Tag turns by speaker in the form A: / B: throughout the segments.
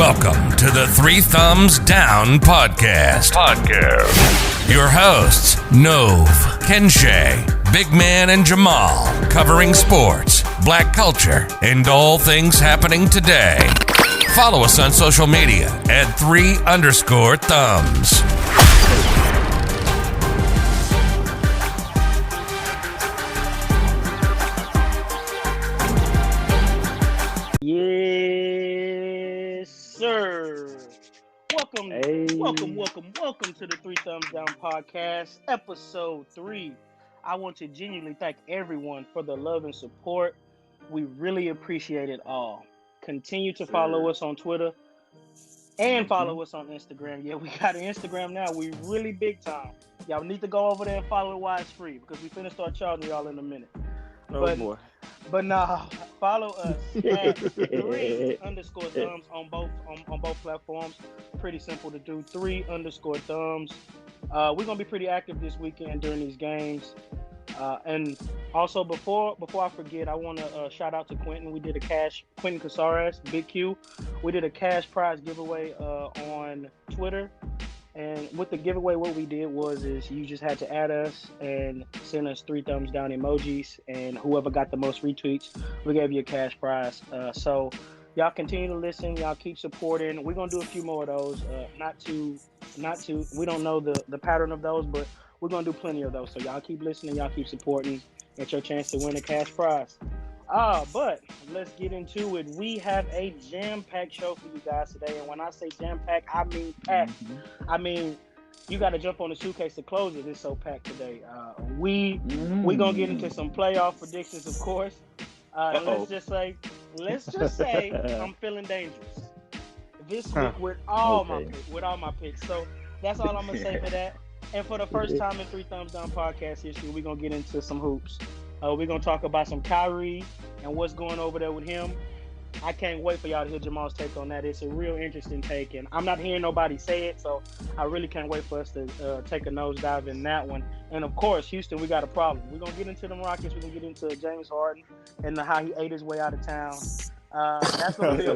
A: Welcome to the Three Thumbs Down podcast. Your hosts, Nove, Kenshay, Big Man, and Jamal, covering sports, black culture, and all things happening today. Follow us on social media at 3_thumbs.
B: Yes, sir. Welcome to the Three Thumbs Down podcast, episode 3. I want to genuinely thank everyone for the love and support. We really appreciate it all. Continue to follow us on Twitter and follow us on Instagram. Yeah, we got an Instagram now. We really big time. Y'all need to go over there and follow it while it's free because we finna start charging y'all in a minute. But nah, follow us at 3_thumbs on both platforms. Pretty simple to do. 3_thumbs. We're gonna be pretty active this weekend during these games. And also before I forget, I want to shout out to Quentin. We did Quentin Casares, Big Q. We did a cash prize giveaway on Twitter. And with the giveaway, what we did is you just had to add us and send us 3 thumbs down emojis, and whoever got the most retweets, we gave you a cash prize. So y'all continue to listen, y'all keep supporting. We're gonna do a few more of those. Not too. We don't know the pattern of those, but we're gonna do plenty of those. So y'all keep listening, y'all keep supporting. Get your chance to win a cash prize. But let's get into it. We have a jam-packed show for you guys today. And when I say jam-packed, I mean packed. I mean, you got to jump on the suitcase to close it. It's so packed today. We going to get into some playoff predictions, of course. Let's just say I'm feeling dangerous this week with all my picks. So that's all I'm going to say for that. And for the first time in 3 Thumbs Down podcast history, we're going to get into some hoops. We're going to talk about some Kyrie and what's going over there with him. I can't wait for y'all to hear Jamal's take on that. It's a real interesting take, and I'm not hearing nobody say it, so I really can't wait for us to take a nosedive in that one. And, of course, Houston, we got a problem. We're going to get into them Rockets. We're going to get into James Harden and how he ate his way out of town. That's going to be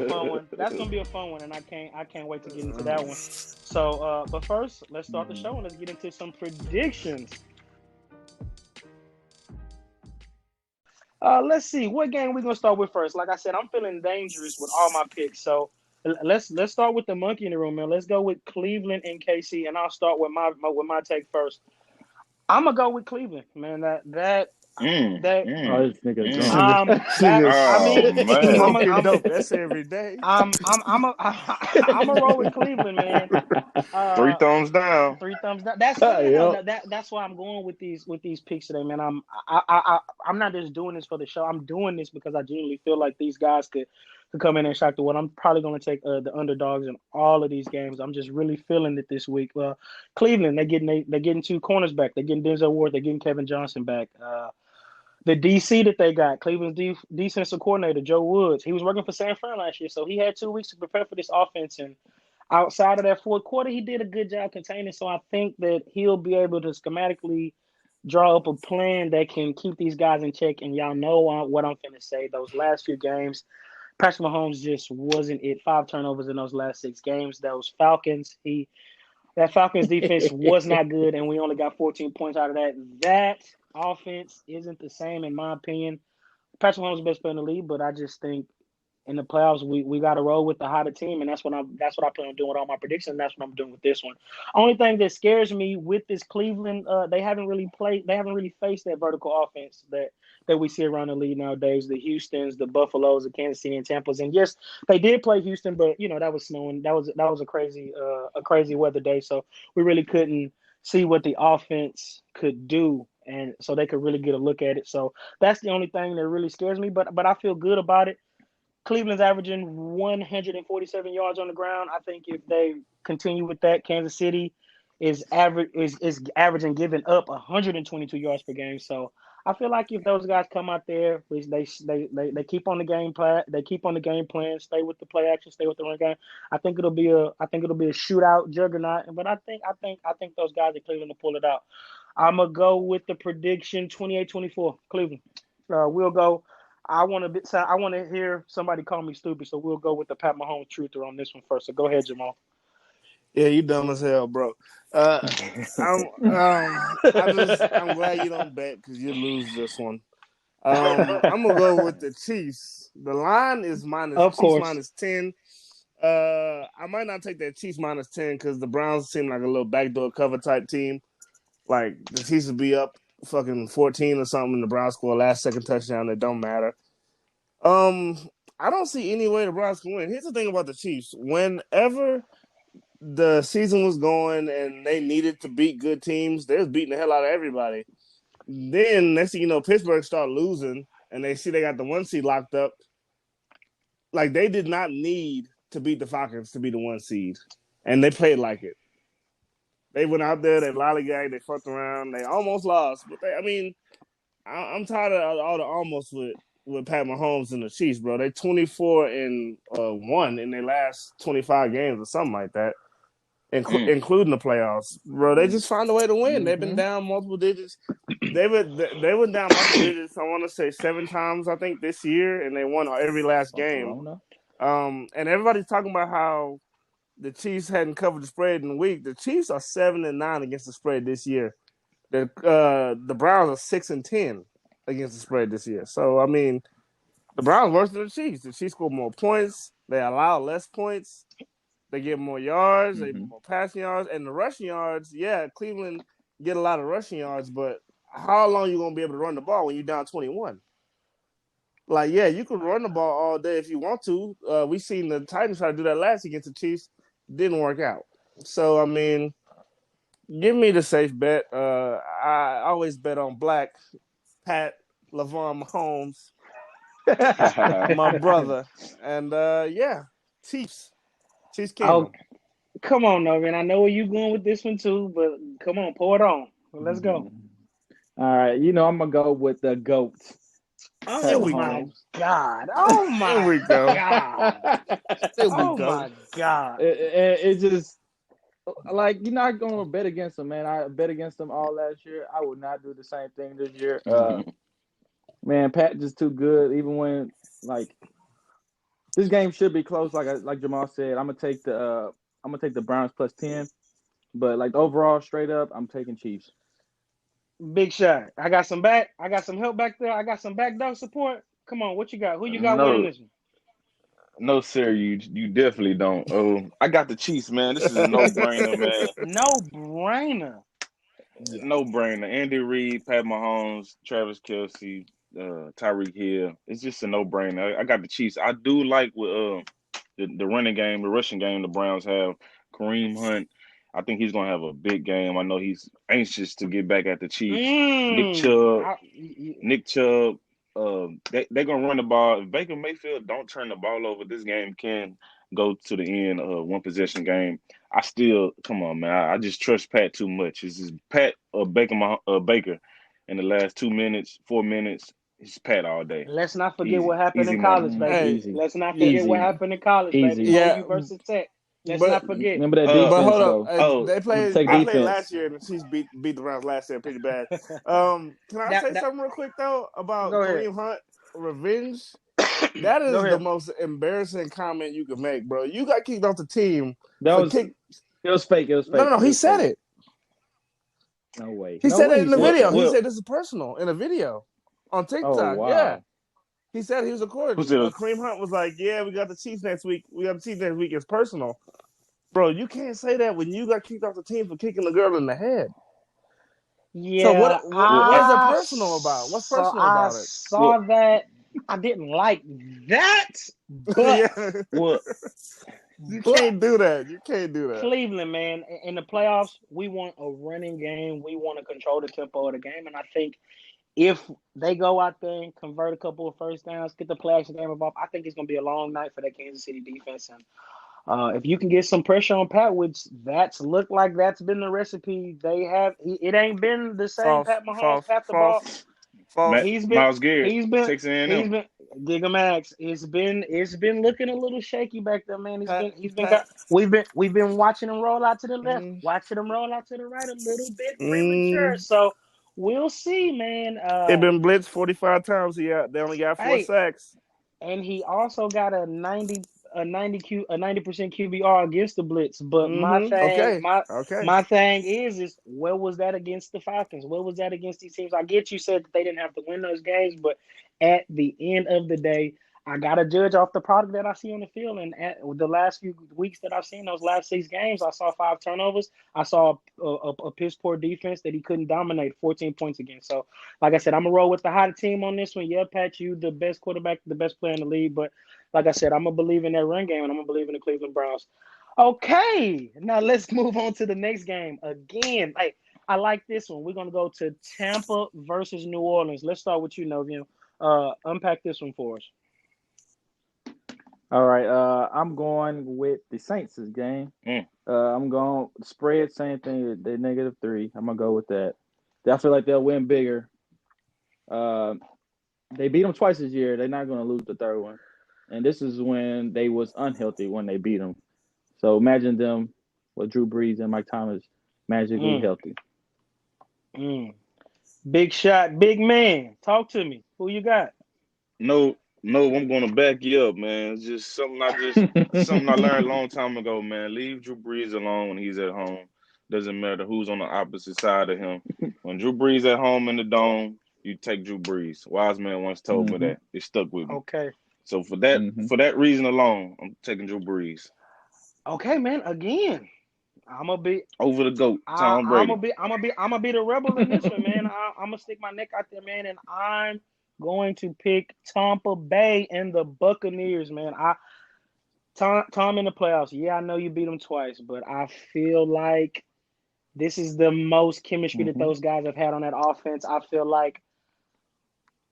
B: a fun one. And I can't wait to get into that one. So, but first, let's start the show, and let's get into some predictions. Let's see what game we're gonna start with first. Like I said, I'm feeling dangerous with all my picks. So let's start with the monkey in the room, man. Let's go with Cleveland and KC, and I'll start with my take first. I'm gonna go with Cleveland, man. This nigga
C: dope. That's every day.
B: I'm a roll with Cleveland, man.
D: 3 thumbs down.
B: 3 thumbs down. That's why I'm going with these picks today, man. I'm not just doing this for the show. I'm doing this because I genuinely feel like these guys could come in and shock the world. I'm probably going to take the underdogs in all of these games. I'm just really feeling it this week. Cleveland, they're getting 2 corners back. They're getting Denzel Ward. They're getting Kevin Johnson back. The DC that they got, Cleveland's defensive coordinator, Joe Woods, he was working for San Fran last year, so he had 2 weeks to prepare for this offense. And outside of that fourth quarter, he did a good job containing. So I think that he'll be able to schematically draw up a plan that can keep these guys in check. And y'all know what I'm going to say. Those last few games, Patrick Mahomes just wasn't it. 5 turnovers in those last 6 games. That Falcons defense was not good, and we only got 14 points out of that. That offense isn't the same, in my opinion. Patrick Mahomes is the best player in the league, but I just think in the playoffs we got to roll with the hotter team, and that's what I plan on doing with all my predictions. And that's what I'm doing with this one. Only thing that scares me with this Cleveland, they haven't really faced that vertical offense that we see around the league nowadays. The Houstons, the Buffaloes, the Kansas City, and Tampa's. And yes, they did play Houston, but that was snowing. That was a crazy weather day, so we really couldn't see what the offense could do. And so they could really get a look at it. So that's the only thing that really scares me. But I feel good about it. Cleveland's averaging 147 yards on the ground. I think if they continue with that, Kansas City is averaging giving up 122 yards per game. So I feel like if those guys come out there, they keep on the game plan, stay with the play action, stay with the run game. I think it'll be a shootout juggernaut. But I think those guys in Cleveland will pull it out. I'm gonna go with the prediction 28-24 Cleveland. We'll go. I want to hear somebody call me stupid, so we'll go with the Pat Mahomes truther on this one first. So go ahead, Jamal.
C: Yeah, you dumb as hell, bro. I'm glad you don't bet because you lose this one. I'm gonna go with the Chiefs. The line is
B: Of
C: Chiefs
B: course.
C: -10. I might not take that Chiefs -10 because the Browns seem like a little backdoor cover type team. Like the Chiefs would be up fucking 14 or something, and the Browns score last second touchdown. It don't matter. I don't see any way the Browns can win. Here's the thing about the Chiefs: whenever the season was going and they needed to beat good teams, they was beating the hell out of everybody. Then next thing you know, Pittsburgh start losing, and they see they got the 1 seed locked up. Like they did not need to beat the Falcons to be the 1 seed, and they played like it. They went out there, they lollygagged, they fucked around, they almost lost. But I'm tired of all the almost with Pat Mahomes and the Chiefs, bro. They 24-1 in their last 25 games or something like that, including the playoffs, bro. They just find a way to win. They've been down multiple digits. They were down multiple digits. I want to say 7 times, I think, this year, and they won every last game. And everybody's talking about how the Chiefs hadn't covered the spread in a week. The Chiefs are 7-9 against the spread this year. The Browns are 6-10 against the spread this year. So I mean, the Browns worse than the Chiefs. The Chiefs score more points. They allow less points. They get more yards. They get more passing yards, and the rushing yards. Yeah, Cleveland get a lot of rushing yards, but how long are you gonna be able to run the ball when you're down 21? Like, yeah, you can run the ball all day if you want to. We seen the Titans try to do that last against the Chiefs. Didn't work out. So I mean, give me the safe bet. I always bet on Black Pat LaVon Mahomes, my brother, and yeah, Chiefs Kingdom.
B: Come on, no man. I know where you going with this one too, but come on, pour it on. Let's go.
E: All right, I'm gonna go with the GOAT.
B: Oh my God! Oh my
C: Here we go.
B: God! Oh my God!
E: It just like you're not gonna bet against them, man. I bet against them all last year. I would not do the same thing this year. Man, Pat just too good. Even when like this game should be close, like Jamal said, I'm gonna take the Browns +10. But like overall, straight up, I'm taking Chiefs.
B: Big shot. I got some help back there. I got some backdoor support. Come on, what you got? Who you got winning this one?
D: No, sir, you definitely don't. Oh, I got the Chiefs, man. This is a no-brainer, man.
B: No-brainer.
D: No-brainer. Andy Reid, Pat Mahomes, Travis Kelce, Tyreek Hill. It's just a no-brainer. I got the Chiefs. I do like with the running game, the rushing game the Browns have. Kareem Hunt, I think he's going to have a big game. I know he's anxious to get back at the Chiefs. Nick Chubb, they're going to run the ball. If Baker Mayfield don't turn the ball over, this game can go to the end of a one-possession game. Come on, man. I just trust Pat too much. It's just Pat or Baker in the last 4 minutes. It's Pat all day.
B: Let's not forget what happened in college, baby. Let's not forget what happened in college, baby.
E: Yeah.
B: OU versus Tech. Let's not forget.
E: Remember that defense,
C: but hold
E: though.
C: up. They played last year, and the Chiefs beat the Browns last year pretty bad. Can I say something real quick, though, about Kareem Hunt revenge? That is the most embarrassing comment you could make, bro. You got kicked off the team.
E: It was fake. It was fake.
C: No, he said it.
E: No way.
C: He said it in the video. He said this is personal in a video on TikTok.
E: Oh, wow.
C: Yeah. He said he was recording. Kareem Hunt was like, yeah, we got the Chiefs next week. It's personal. Bro, you can't say that when you got kicked off the team for kicking the girl in the head.
B: Yeah.
C: So what is it personal about? What's personal about it?
B: I saw that. I didn't like that. But
C: you can't do that. You can't do that.
B: Cleveland, man, in the playoffs, we want a running game. We want to control the tempo of the game. And I think if they go out there and convert a couple of first downs, get the play-action game involved, I think it's going to be a long night for that Kansas City defense. And if you can get some pressure on Pat, which that's looked like that's been the recipe they have, it ain't been the same Pat Mahomes, Pat the ball.
D: Miles Garrett, Texas A&M.
B: Digga Max. It's been looking a little shaky back there, man. We've been watching him roll out to the left, watching him roll out to the right a little bit premature. So We'll see, man.
C: They've been blitzed 45 times. Yeah, they only got 4
B: Hey,
C: sacks.
B: and he also got a 90% QBR against the blitz. But my thing,
C: Okay. Okay.
B: my thing is where was that against the Falcons? Where was that against these teams? I get you said that they didn't have to win those games, but at the end of the day, I gotta judge off the product that I see on the field. And at the last few weeks that I've seen, those last 6 games, I saw 5 turnovers. I saw a piss poor defense that he couldn't dominate 14 points against. So, like I said, I'm gonna roll with the hot team on this one. Yeah, Pat, you the best quarterback, the best player in the league, but like I said, I'm gonna believe in that run game, and I'm gonna believe in the Cleveland Browns. Okay, now let's move on to the next game. Again, I like this one. We're gonna go to Tampa versus New Orleans. Let's start with you, Novium. Unpack this one for us.
E: All right, I'm going with the Saints this game. I'm going spread, same thing. They're -3. I'm gonna go with that. I feel like they'll win bigger. They beat them twice this year. They're not gonna lose the third one. And this is when they was unhealthy when they beat them. So imagine them with Drew Brees and Mike Thomas magically healthy.
B: Big shot, big man. Talk to me. Who you got?
D: No, I'm gonna back you up, man. It's just something I learned a long time ago, man. Leave Drew Brees alone when he's at home. Doesn't matter who's on the opposite side of him. When Drew Brees at home in the dome, you take Drew Brees. Wise man once told me that. It stuck with me.
B: Okay.
D: So for that reason alone, I'm taking Drew Brees.
B: Okay, man. Again, I'm gonna be
D: over the GOAT, Tom Brady.
B: I'm gonna be the rebel in this one, man. I'm gonna stick my neck out there, man, and I'm going to pick Tampa Bay and the Buccaneers, man. Tom in the playoffs. Yeah, I know you beat them twice, but I feel like this is the most chemistry that those guys have had on that offense. I feel like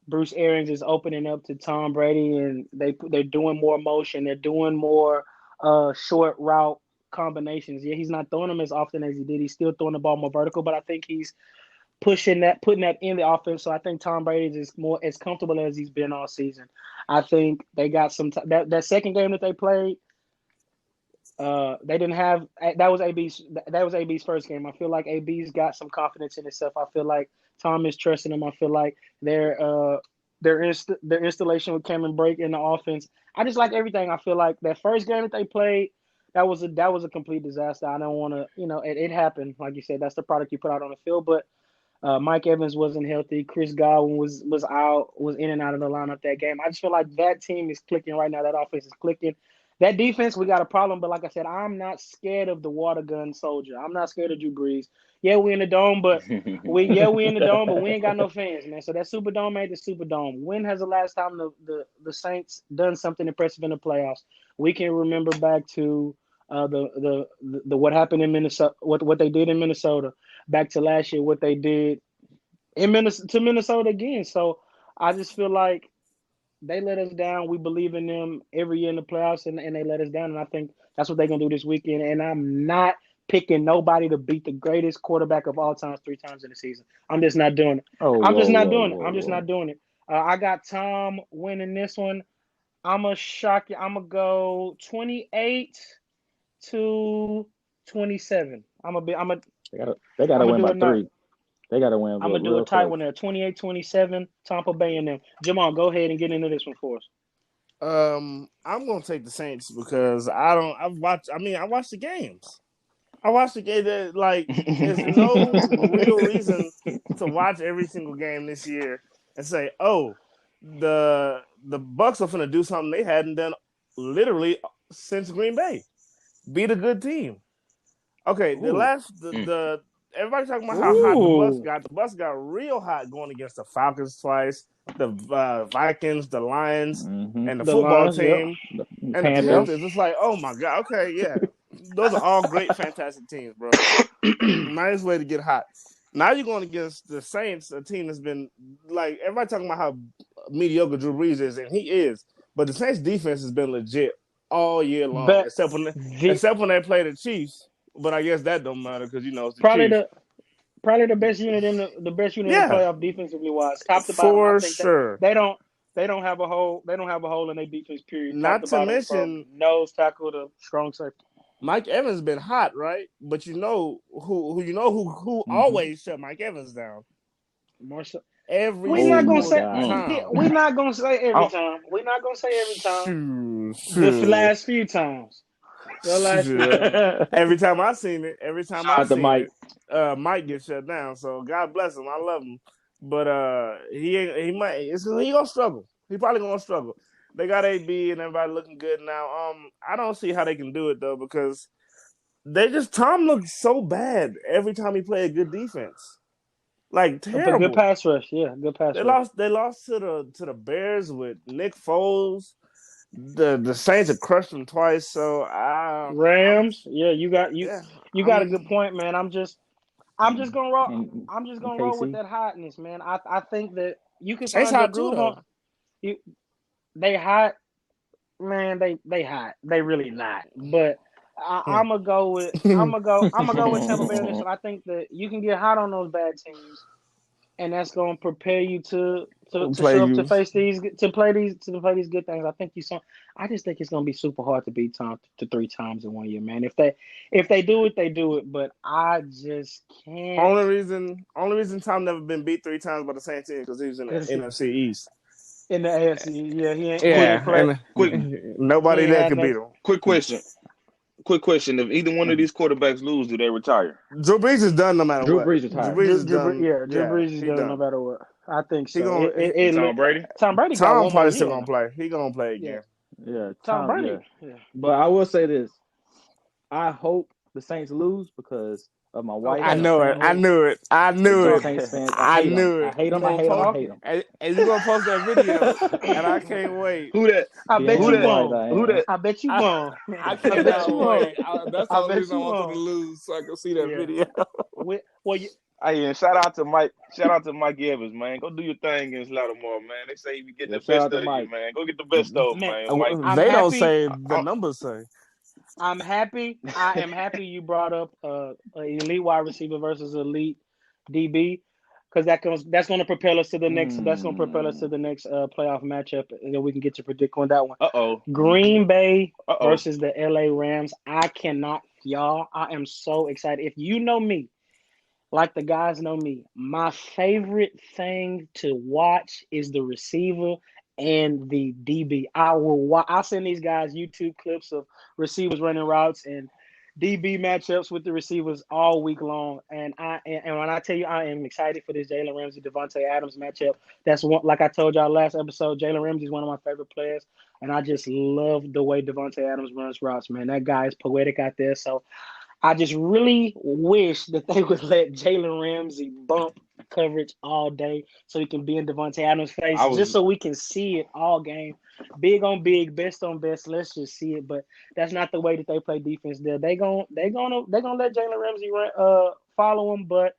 B: Bruce Arians is opening up to Tom Brady, and they're doing more motion. They're doing more short route combinations. Yeah, he's not throwing them as often as he did. He's still throwing the ball more vertical, but I think he's putting that in the offense. So I think Tom Brady is more as comfortable as he's been all season. I think they got some that second game that they played. They didn't have that was AB's first game. I feel like AB's got some confidence in himself. I feel like Tom is trusting him. I feel like their installation with Cameron Brake in the offense. I just like everything. I feel like that first game that they played, that was a complete disaster. I don't want to, it happened. Like you said, that's the product you put out on the field. But Mike Evans wasn't healthy. Chris Godwin was out, was in and out of the lineup that game. I just feel like that team is clicking right now. That offense is clicking. That defense, we got a problem. But like I said, I'm not scared of the water gun soldier. I'm not scared of Drew Brees. Yeah, we in the dome, but we ain't got no fans, man. So that Superdome ain't the Superdome. When has the last time the Saints done something impressive in the playoffs? We can remember back to the what happened in Minnesota, what they did in Minnesota. Back to last year, what they did in Minnesota again. So I just feel like they let us down. We believe in them every year in the playoffs, and they let us down. And I think that's what they're going to do this weekend. And I'm not picking nobody to beat the greatest quarterback of all time 3 times in the season. I'm just not doing it. I'm just not doing it. I got Tom winning this one. I'm going to shock you. I'm going to go 28-27.
E: They gotta win by 3. They gotta win.
B: I'm gonna do a tight one there. 28-27. Tampa Bay and them. Jamal, go ahead and get into this one for us.
C: I'm gonna take the Saints because I watched the games. I watched the game. There's no real reason to watch every single game this year and say, oh, the Bucs are gonna do something they hadn't done literally since Green Bay. Beat a good team. Okay, everybody talking about how hot the Bucs got. The Bucs got real hot going against the Falcons twice, the Vikings, the Lions, and the football
B: Lions,
C: team,
E: yep.
C: and the Panthers. It's like, oh my god, okay, yeah, those are all great, fantastic teams, bro. Nice way to get hot. Now you're going against the Saints, a team that's been like everybody talking about how mediocre Drew Brees is, and he is, but the Saints defense has been legit all year long, except when they play the Chiefs. But I guess that don't matter because it's the Chiefs.
B: Probably the best unit in the playoff defensively wise, top to bottom.
C: For sure.
B: They don't have a hole. They don't have a hole in their defense. Period.
C: Not to mention
B: nose tackle to strong safety.
C: Mike Evans has been hot, right? But who always shut Mike Evans down?
B: Marcel.
C: Every
B: We're not gonna
C: single
B: say.
E: God.
C: time.
B: We're not gonna say every
D: Oh,
B: time. We're not gonna say every time. The
C: Shoot.
B: last few times. The last few times.
C: Every time I seen it,
E: Shout out to Mike.
C: Mike gets shut down. So God bless him. I love him, but he gonna struggle. He probably gonna struggle. They got AB and everybody looking good now. I don't see how they can do it though because Tom looks so bad every time he play a good defense, like
B: But good
C: terrible.
B: pass rush. Yeah, good pass rush.
C: They lost to the Bears with Nick Foles. The Saints have crushed them twice. So
B: Rams. Yeah, you got
C: yeah,
B: you got a good point, man. I'm just gonna roll.
E: And,
B: I'm just
E: and
B: gonna roll with
E: KC.
B: that hotness, man. I think that you can
C: Saints
B: find your
C: hot too
B: groove on.
C: though.
B: You, they hot, man. They hot. They really not. But I'm gonna go with Tampa Bay on this one. I think that you can get hot on those bad teams, and that's gonna prepare you to
C: Play
B: show up
C: you.
B: to face these to play these good things. I just think it's gonna be super hard to beat Tom to 3 times in 1 year, man. If they do it, they do it. But I just can't.
C: Only reason Tom never been beat 3 times by the same team because he was in the NFC East.
B: In the AFC, yeah, he
C: Yeah,
B: ain't play.
D: quick,
C: nobody
B: He ain't
C: there
B: had
C: could
B: no.
C: beat him.
D: quick question. Quick question. If either one of these quarterbacks lose, do they retire?
C: Drew Brees is done no matter
E: Drew
C: what.
E: Brees
C: Drew
E: retired.
C: Brees is done.
B: Drew Brees is
C: He
B: done no
C: done.
B: matter what. I think
C: He
B: so.
C: gonna
D: And Tom Brady?
B: Tom Brady got
C: Tom
B: one more
C: probably still
B: year.
C: gonna play. He gonna play
B: Yeah,
C: again.
E: Yeah,
B: Tom Brady.
E: Yeah.
B: Yeah.
E: But I will say this: I hope the Saints lose because of my wife
C: I
E: and her
C: know it. I
E: family.
C: knew it. I
E: They're
C: knew
E: big
C: it.
E: Saints fans. I
C: I
E: hate them.
C: knew
E: I
C: it.
E: hate
C: You
E: them. I
C: gonna
E: hate them. I
C: post
E: hate them.
C: and you gonna post that video, and I can't wait.
D: Who that?
B: I bet
E: Damn
B: you
E: right
B: won't.
E: I
D: Who
E: am.
D: that?
B: I bet you
C: I,
B: won't.
C: I
B: I bet
C: cannot
B: you
C: wait.
B: won't.
C: That's the
B: I
C: only
B: bet
C: reason I
B: you
C: want them to
B: won't.
C: lose so I can see that
B: Yeah.
C: video.
B: Well, you,
D: Hey, and shout out to Mike. Shout out to Mike Evans, man. Go do your thing against Lattimore, man. They say you get
E: Yeah,
D: the
E: shout
D: best
E: out to
D: of you,
E: Mike.
D: man. Go get the best of 'em,
B: man,
D: man. Mike.
B: I'm
C: They don't
B: happy.
C: say the numbers say.
B: I'm happy. I am happy you brought up a elite wide receiver versus elite DB because that's going to propel us to the next. That's going to propel us to the next playoff matchup, and then we can get to predict on that one.
D: Uh-oh.
B: Green Bay
D: Uh-oh.
B: versus the LA Rams. I cannot, y'all. I am so excited. If you know me, like the guys know me, my favorite thing to watch is the receiver and the DB. I'll send these guys YouTube clips of receivers running routes and DB matchups with the receivers all week long. And when I tell you I am excited for this Jalen Ramsey Devontae Adams matchup, that's one, like I told y'all last episode, Jalen Ramsey is one of my favorite players. And I just love the way Devontae Adams runs routes, man. That guy is poetic out there. So I just really wish that they would let Jalen Ramsey bump coverage all day so he can be in Devontae Adams' face, just so we can see it all game. Big on big, best on best. Let's just see it. But that's not the way that they play defense there. They're gonna let Jalen Ramsey follow him, but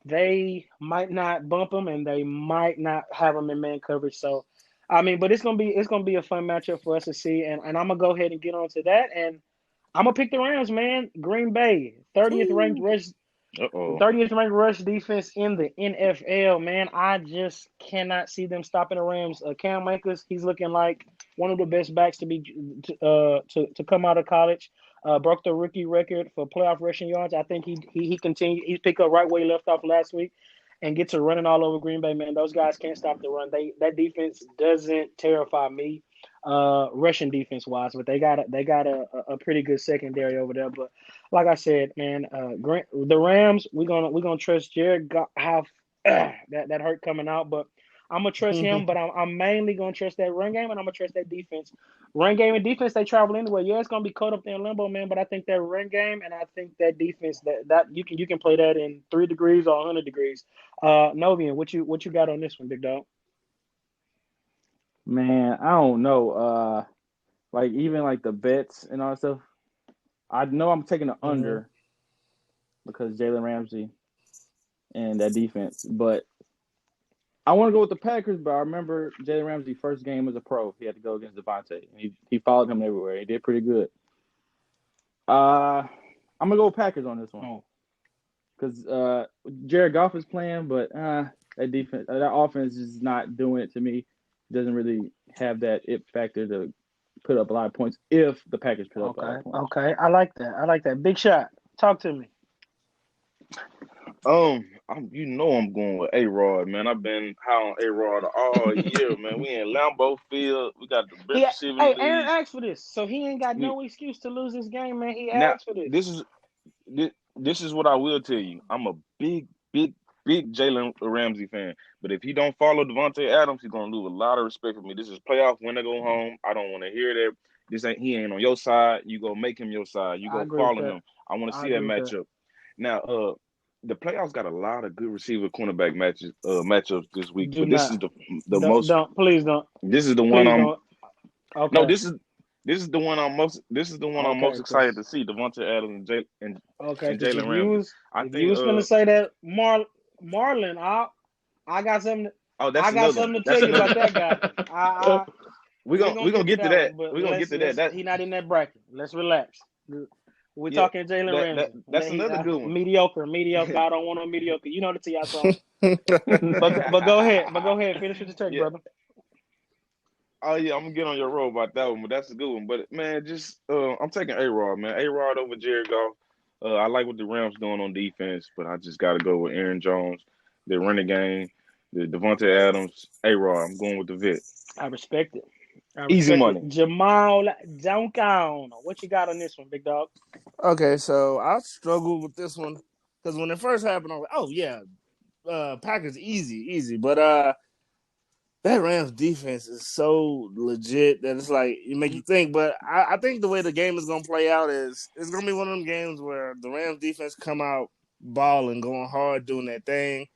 B: they might not bump him and they might not have him in man coverage. So I mean, but it's gonna be a fun matchup for us to see. And I'm gonna go ahead and get on to that. And I'm gonna pick the Rams, man. Green Bay, 30th ranked rush defense in the NFL, man. I just cannot see them stopping the Rams. Cam Akers, he's looking like one of the best backs to come out of college. Broke the rookie record for playoff rushing yards. I think he continued. He picked up right where he left off last week, and gets to running all over Green Bay, man. Those guys can't stop the run. That defense doesn't terrify me. Russian defense wise, but they got a pretty good secondary over there. But like I said, man, the Rams, we're gonna trust Jared Goff. That hurt coming out, but I'm gonna trust him. But I'm mainly gonna trust that run game, and I'm gonna trust that defense. Run game and defense, they travel anyway. Yeah, it's gonna be caught up there in limbo, man. But I think that run game and I think that defense that you can play that in 3 degrees or 100 degrees. Novian, what you got on this one, big dog?
E: Man, I don't know. Like even like the bets and all that stuff. I know I'm taking the under because Jalen Ramsey and that defense. But I want to go with the Packers, but I remember Jalen Ramsey's first game as a pro. He had to go against Devontae. He followed him everywhere. He did pretty good. I'm gonna go with Packers on this one because Jared Goff is playing, but that defense, that offense is not doing it to me. Doesn't really have that it factor to put up a lot of points if the Packers put up a lot of points.
B: Okay, I like that. Big shot. Talk to me.
D: I'm going with A-Rod, man. I've been high on A-Rod all year, man. We in Lambeau Field. We got the best receiver in the
B: Aaron
D: league.
B: asked for this, so he ain't got
D: We
B: no excuse to lose this game, man. He
D: now
B: asked for this.
D: this is what I will tell you. I'm a big Jalen Ramsey fan. But if he don't follow Devontae Adams, he's gonna lose a lot of respect for me. This is playoff when they go home. I don't want to hear that. He ain't on your side. You go make him your side. You
B: I
D: go
B: agree with
D: follow
B: that.
D: him. I want to
B: I
D: see that
B: agree with that.
D: matchup. Now, the playoffs got a lot of good receiver cornerback matchups this week.
B: Do
D: But this is
B: not.
D: the most.
B: Please don't.
D: This is the one
B: Please
D: I'm.
B: don't. Okay.
D: No, this is the one I'm most. This is the one I'm most
B: Okay,
D: excited to see. Devontae Adams and
B: because
D: Jalen Ramsey. I
B: if you
D: think.
B: was gonna say that Marlon, I got something.
D: Oh,
B: I got something to tell you about that guy.
D: We're gonna get to
B: that
D: that.
B: one, but
D: We're gonna get to that.
B: he not in that bracket. Let's relax. We're
D: Yeah,
B: talking Jalen Ramsey.
D: that's another good one.
B: Mediocre. I don't want no mediocre. You know the T.I. song. But go ahead. Finish with the take,
D: Yeah.
B: brother.
D: Oh yeah, I'm gonna get on your roll about that one, but that's a good one. But man, just I'm taking A-Rod, man. A-Rod over Jared Goff. I like what the Rams doing on defense, but I just gotta go with Aaron Jones, the running game, the Devontae Adams, A-Rod. I'm going with the vet.
B: I respect it.
D: Easy money.
B: Jamal Duncan. What you got on this one, big dog?
C: Okay, so I struggled with this one because when it first happened, I was like, "Oh yeah, Packers easy." But that Rams defense is so legit that it's like it make you think. But I think the way the game is gonna play out is it's gonna be one of them games where the Rams defense come out balling, going hard, doing that thing,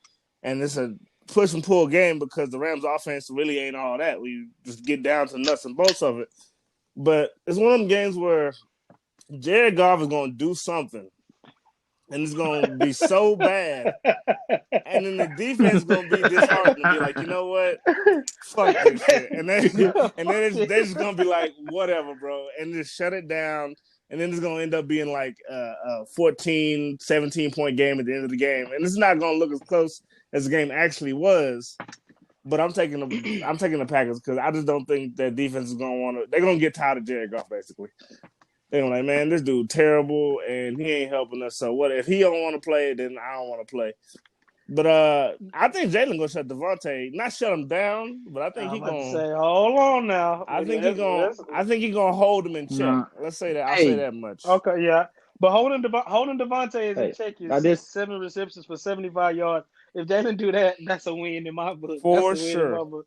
C: and it's a push and pull game because the Rams offense really ain't all that. We just get down to nuts and bolts of it. But it's one of them games where Jared Goff is gonna do something, and it's gonna be so bad, and then the defense is gonna be disheartened and be like, you know what? Fuck this shit. And then they're just gonna be like, whatever, bro, and just shut it down. And then it's gonna end up being like a 14, 17-point game at the end of the game. And it's not gonna look as close as the game actually was. But I'm taking the Packers because I just don't think that defense is gonna want to. They're gonna get tired of Jared Goff basically. They're like, man, this dude terrible and he ain't helping us. So what if he don't want to play? Then I don't want to play. But I think Jalen gonna shut Devontae, not shut him down, but I think
B: I'm
C: he
B: about to
C: gonna
B: say, hold on now.
C: I think he gonna hold him in check.
E: Nah.
C: Let's say that. I'll say that much.
B: Okay, yeah. But holding Devontae is in check is 7 receptions for 75 yards. If Jalen do that, that's a win in my book.
C: For
B: that's a
C: sure.
B: win in my book.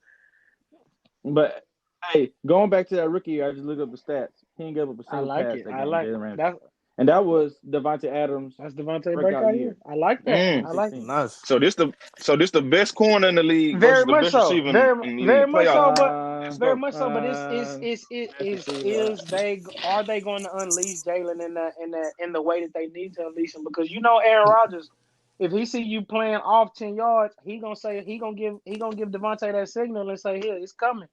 E: But hey, going back to that rookie, I just looked up the stats. He ain't give up a single pass.
B: I like it.
E: And that was Devontae Adams.
B: That's Devontae breakout year. I like that. I like it.
C: Nice.
D: So this the best corner in the league
B: Very
D: versus the
B: much
D: best
B: so.
D: receiver in the
B: Very
D: league.
B: much so.
D: Playoff.
B: But very much so. But are they going to unleash Jalen in the way that they need to unleash him? Because Aaron Rodgers, if he see you playing off 10 yards, he gonna give Devontae that signal and say, here, it's coming.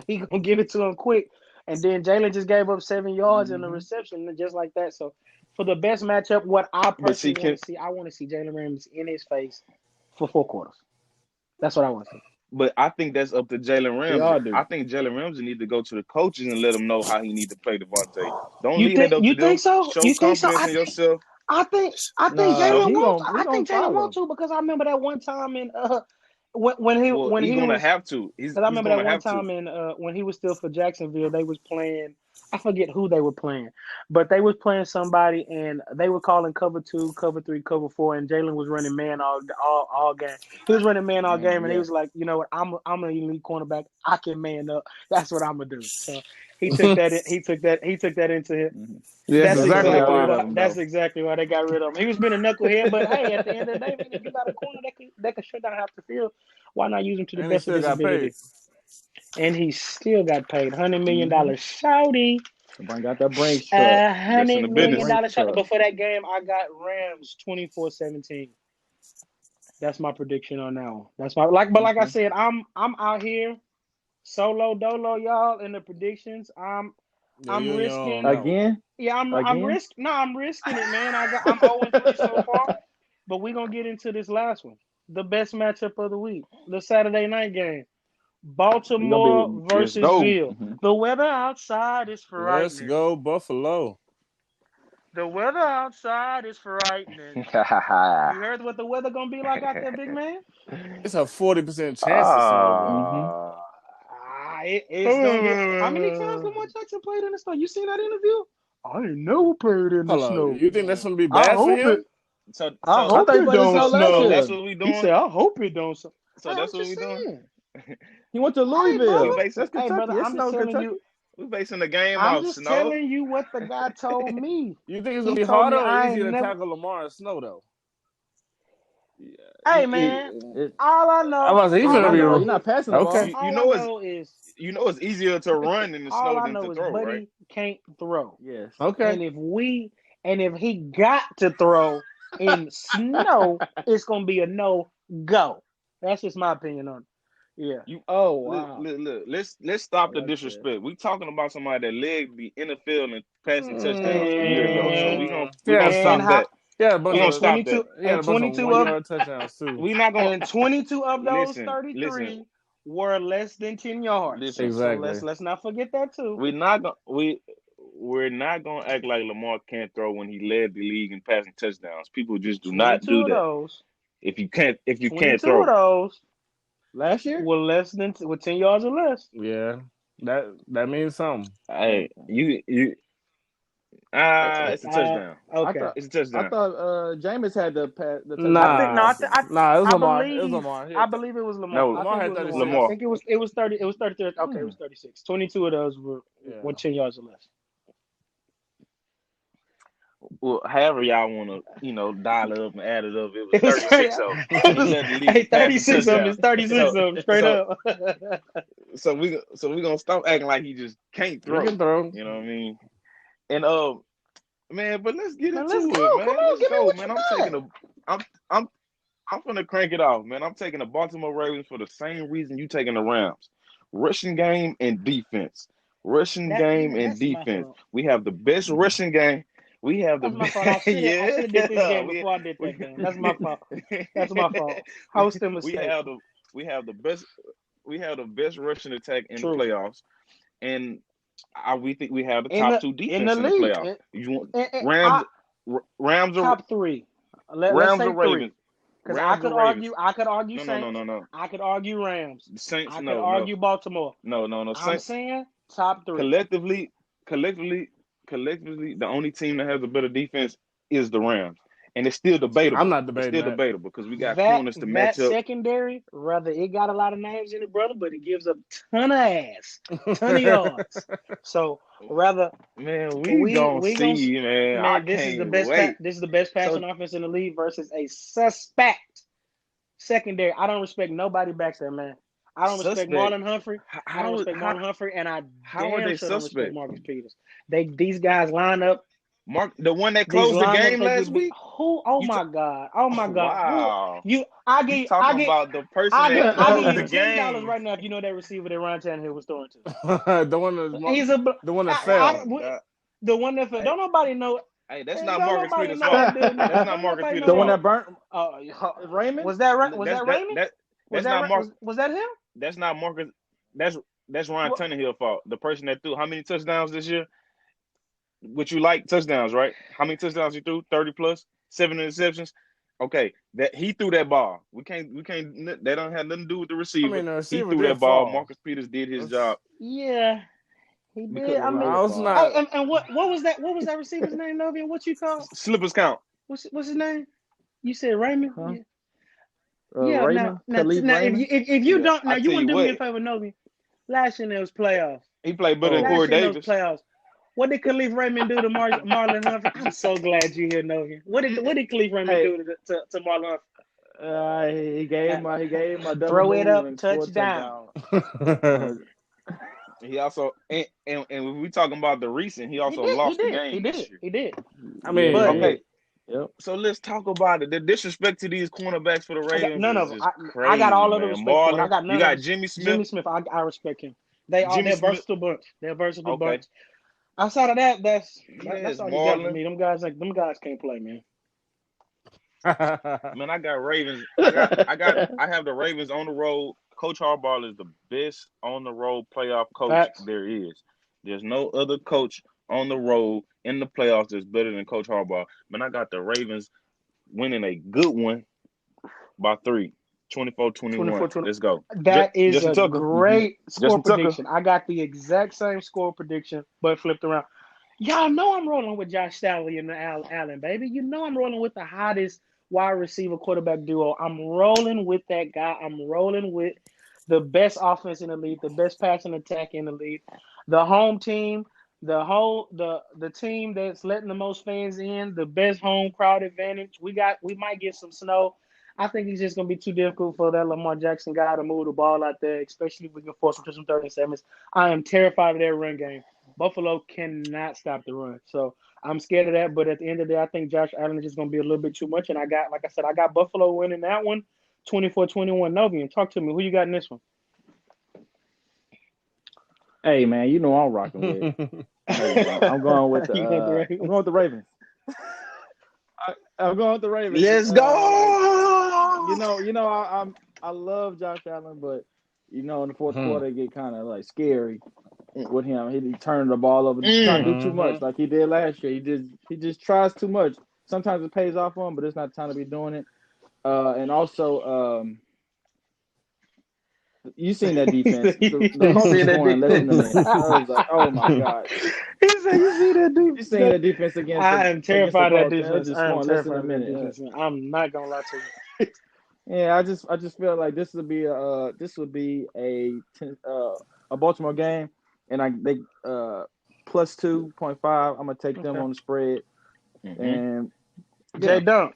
B: He gonna give it to him quick. And then Jalen just gave up 7 yards in the reception, just like that. So, for the best matchup, what I personally want to see, I want to see Jalen Ramsey in his face for 4 quarters. That's what I want to see.
D: But I think that's up to Jalen Ramsey. I think Jalen Ramsey need to go to the coaches and let them know how he need to play Devontae. Don't leave that up to them.
B: Think so?
D: Show
B: you think
D: confidence
B: so?
D: in yourself.
B: I think Jalen wants. I think Jalen wants to because I remember that one time in when he
D: gonna
B: was,
D: have to. Because
B: I remember that one time in when he was still for Jacksonville, they was playing. I forget who they were playing, but they was playing somebody, and they were calling cover 2, cover 3, cover 4, and Jalen was running man all game. He was running man all game, and he was like, you know what, I'm an elite cornerback. I can man up. That's what I'm gonna do. So he took that. He took that into him.
C: Yeah,
B: That's exactly why they got rid of him. He was being a knucklehead, but hey, at the end of the day, man, if you got a corner that can shut down half the field, why not use him to the best of his ability? And he still got paid $100 million. Shouty.
E: Somebody got that brain shot.
B: $100 million shouty. But for that game, I got Rams 24-17. That's my prediction on that one. That's my like I said, I'm out here solo dolo, y'all, in the predictions. I'm risking
E: again.
B: Yeah, I'm risking it, man. I'm 0-3 so far, but we're gonna get into this last one, the best matchup of the week, the Saturday night game, Baltimore versus Ville. The weather outside is frightening.
C: Let's go Buffalo.
B: The weather outside is frightening. You heard what the weather gonna be like out there, big man?
C: It's a 40% chance of snow, bro.
B: It's gonna get. How many times Lamar Jackson played in the snow? You seen that interview? I ain't never played in the
C: Hold
B: snow.
C: on. You think that's gonna be
B: I
C: bad for
B: hope
C: him?
B: it.
D: So
B: I
E: I
B: hope
E: thought he
B: it
E: played in the
B: don't
E: snow last
B: snow.
E: year.
D: that's what we doing.
B: He said, I hope it don't snow.
D: So
B: Hey,
D: that's
B: I'm
D: what we
B: just
D: doing.
B: saying.
E: He went to
B: Hey,
E: Louisville.
B: brother.
D: That's
E: That's Kentucky.
B: Hey, brother,
E: It's
B: I'm
E: snow
B: just
E: in
B: telling
E: Kentucky.
B: you.
D: We basing the game
B: I'm
D: off
B: just
D: snow.
B: telling you what the guy told me.
C: You think it's
B: He
C: gonna be
B: told me
C: harder or
B: I
C: easier
B: ain't
C: to
B: never.
C: tackle Lamar in snow though?
B: Hey, man.
E: It-
B: All I
C: I
B: know.
C: was he's
B: All
C: gonna
B: I
C: be
E: bro,
B: know
E: you're not
B: is.
E: passing the ball.
C: okay.
D: You
B: All I
D: know it's
B: know is.
D: easier to run in the
B: All
D: snow
B: I
D: than
B: know
D: to
B: is
D: throw, right?
B: Buddy can't throw.
E: Yes.
C: Okay.
B: And if he got to throw in snow, it's gonna be a no go. That's just my opinion on it. Yeah.
D: You
E: Oh
D: look,
E: wow.
D: look. Let's stop the
E: Like I said.
D: disrespect. We talking about somebody that led the NFL in passing touchdowns a year ago. So we gonna
C: Yeah,
D: stop that.
C: Yeah, a bunch
D: We gonna
C: of
D: stop
B: 22
D: that.
C: yeah, a
B: and
C: bunch of
B: 22 of
C: 1-yard touchdowns too.
D: We not gonna
B: and 22 of those
D: listen.
B: 33 were less than 10 yards.
D: Listen.
B: So
C: Exactly.
B: let's not forget that too.
D: We're not gonna act like Lamar can't throw when he led the league in passing touchdowns. People just do not
B: 22
D: do
B: of
D: that.
B: those.
D: If you can't
B: 22
D: throw,
B: of those
E: Last year?
B: were less than with 10 yards or less.
C: Yeah, that means something.
D: hey, you it's a touchdown.
B: Okay.
D: It's a touchdown.
E: I thought Jameis had the touchdown.
C: Nah, nah, it was
B: I
C: Lamar. It was
B: believe
C: Lamar.
B: I believe it was Lamar.
D: No,
B: I
C: Lamar
B: think it
C: had
B: was
C: 36.
B: Lamar. I
D: Lamar.
B: think it was 30. It was 33. Okay, it was 36. 22 of those were
C: Yeah.
B: 10 yards or less.
D: Well, however y'all want to, dial it up and add it up, it was
B: It was
D: 36 of them. And he led the league in passing
B: 36 of them.
D: touchdowns.
B: It's 36 of them, straight
D: so,
B: up.
D: So we gonna stop acting like he just can't throw.
C: He can throw.
D: You know what I mean? And man, but let's get
B: Man,
D: into
B: let's
D: it,
B: go.
D: man.
B: Come on,
D: Let's
B: give me
D: go,
B: what
D: man.
B: you got.
D: I'm gonna crank it off, man. I'm taking the Baltimore Ravens for the same reason you taking the Rams. Rushing game and defense. Rushing game and
B: That's my
D: defense.
B: fault.
D: We have the best rushing game. We have the
B: That's my
D: best.
B: fault. I should have did this game
D: we,
B: before I did
D: we,
B: that game. That's my fault. That's my fault. Host the mistake.
D: we have the best rushing attack in
B: True.
D: the playoffs, and we think we have the
B: In
D: top
B: the-
D: two defense
B: in the
D: in the
B: league.
D: playoffs. You want
B: And
D: Rams or
B: top three. Let's
D: Rams
B: say
D: or Ravens?
B: Because
D: Rams
B: I could
D: or Ravens?
B: argue
D: No.
B: Saints. I could argue Rams.
D: The Saints,
B: I could
D: no.
B: argue Baltimore.
D: No.
B: I'm
D: Saints,
B: saying top three.
D: collectively, the only team that has a better defense is the Rams, and it's still debatable.
C: I'm not
D: It's
C: debating
D: still
C: that.
D: debatable because we got corners to match
B: That
D: up.
B: secondary, rather it got a lot of names in it, brother, but it gives a ton of ass, ton of yards. So rather,
D: Man,
B: we
D: gonna
B: gonna
D: see, man. I
B: this is the
D: can't
B: best.
D: wait.
B: This is the best passing offense in the league versus a suspect secondary. I don't respect nobody back there, man. I don't respect Marlon Humphrey. I don't respect Marlon Humphrey, and I damn sure don't respect Marcus Peters. These guys line up.
D: Mark, the one that closed the game last week.
B: Who? Oh my God! Oh my God!
D: Wow!
B: I get
D: about the person that
B: I
D: closed
B: give
D: the
B: you $10
D: game
B: right now if you know that receiver that Ryan Tannehill was throwing to.
C: the one that fell.
B: The one that fell. Don't nobody know.
D: Hey, that's not Marcus Peters' fault. That's not Marcus Peters'
E: The
D: fault.
E: one that burnt Raymond?
B: Was that right? Was that Raymond?
D: Was
B: that him?
D: That's not Marcus. That's Ryan Tannehill's fault. The person that threw how many touchdowns this year? Would you like touchdowns, right? How many touchdowns he threw? 30 plus, 7 interceptions. Okay, that he threw that ball. We can't. That don't have nothing to do with the receiver.
C: I mean, the receiver
D: he threw that ball.
C: fall.
D: Marcus Peters did his job.
B: Yeah, he did. I mean,
C: I was not.
B: Hey, and what was that? What was that receiver's name, Novian? What you call?
D: Slippers count.
B: What's his name? You said Raymond.
E: Huh?
B: Yeah.
E: Raymond?
B: Now,
E: Raymond?
B: if you don't, now
D: I'll
B: you
D: tell
B: wouldn't
D: you
B: do me
D: what.
B: a favor, Novian. Last year there was playoffs.
D: He played better than Corey Davis.
B: Playoffs. What did Khalif Raymond do to Marlon Humphrey? I'm so glad you here, Novian. What did Khalif Raymond do to Marlon Humphrey?
E: He gave him a double
B: throw it up,
E: and
B: touchdown.
D: He also and when we talking about the recent, he also lost the game.
B: He did.
C: I mean,
D: okay.
E: Yep.
D: So let's talk about it. The disrespect to these cornerbacks for the Ravens is just crazy.
B: I got all of the respect.
D: Marlon,
B: I got none.
D: You got Jimmy Smith.
B: Jimmy Smith, I respect him. They're a versatile bunch. They're a versatile bunch. Outside of that, that's all you got for me. Them guys can't play, man.
D: Man, I got Ravens. I have the Ravens on the road. Coach Harbaugh is the best on the road playoff coach there is. There's no other coach on the road in the playoffs that's better than Coach Harbaugh. Man, I got the Ravens winning a good one by 3. 24-21.
B: 24-20.
D: Let's go.
B: That is
D: Justin
B: a
D: Tucker.
B: great score
D: Justin Tucker.
B: prediction. I got the exact same score prediction, but flipped around. Y'all know I'm rolling with Josh Staley and Allen, baby. You know I'm rolling with the hottest wide receiver quarterback duo. I'm rolling with that guy. I'm rolling with the best offense in the league, the best passing attack in the league, the home team, the team that's letting the most fans in, the best home crowd advantage. We might get some snow. I think it's just gonna be too difficult for that Lamar Jackson guy to move the ball out there, especially if we can force him to some 37s. I am terrified of their run game. Buffalo cannot stop the run. So I'm scared of that. But at the end of the day, I think Josh Allen is just going to be a little bit too much. And I got Buffalo winning that one, 24-21. Novian, talk to me. Who you got in this one?
E: Hey, man, you know I'm rocking with. I'm going with the Ravens. I'm going with the Ravens.
C: Let's go.
E: I love Josh Allen, but in the fourth quarter it get kind of like scary with him. He turned the ball over, trying to do too much like he did last year. He just tries too much. Sometimes it pays off for him, but it's not time to be doing it. And also, you seen that defense? The Hawks scoring less than a minute. I was like, oh my god.
B: He said, "You see that defense?
E: You seen that defense against?
B: I am terrified of that defense.
E: Just
B: I am
E: scoring less than
B: terrified
E: a
B: of that
E: minute.
B: defense. I'm not gonna lie to you.
E: Yeah, I just feel like this would be a Baltimore game, and they plus 2.5. I'm gonna take them on the spread. And
B: Jay Dunk.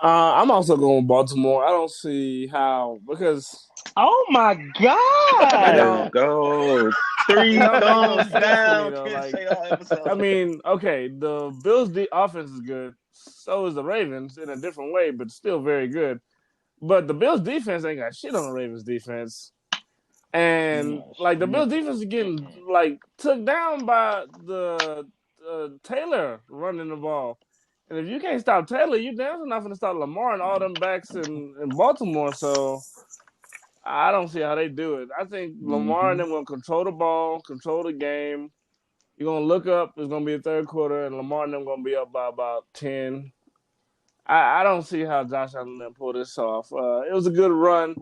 C: I'm also going with Baltimore. I don't see how because.
B: Oh my God!
D: Let's go. 3 thumbs down.
C: I mean, okay, the Bills' offense is good. So is the Ravens in a different way, but still very good. But the Bills' defense ain't got shit on the Ravens' defense. And, the Bills' defense is getting, took down by the Taylor running the ball. And if you can't stop Taylor, you're damn not going to stop Lamar and all them backs in Baltimore. So I don't see how they do it. I think Lamar and them going to control the ball, control the game. You're going to look up. It's going to be a third quarter, and Lamar and them going to be up by about 10. I don't see how Josh Allen then pull this off. It was a good run,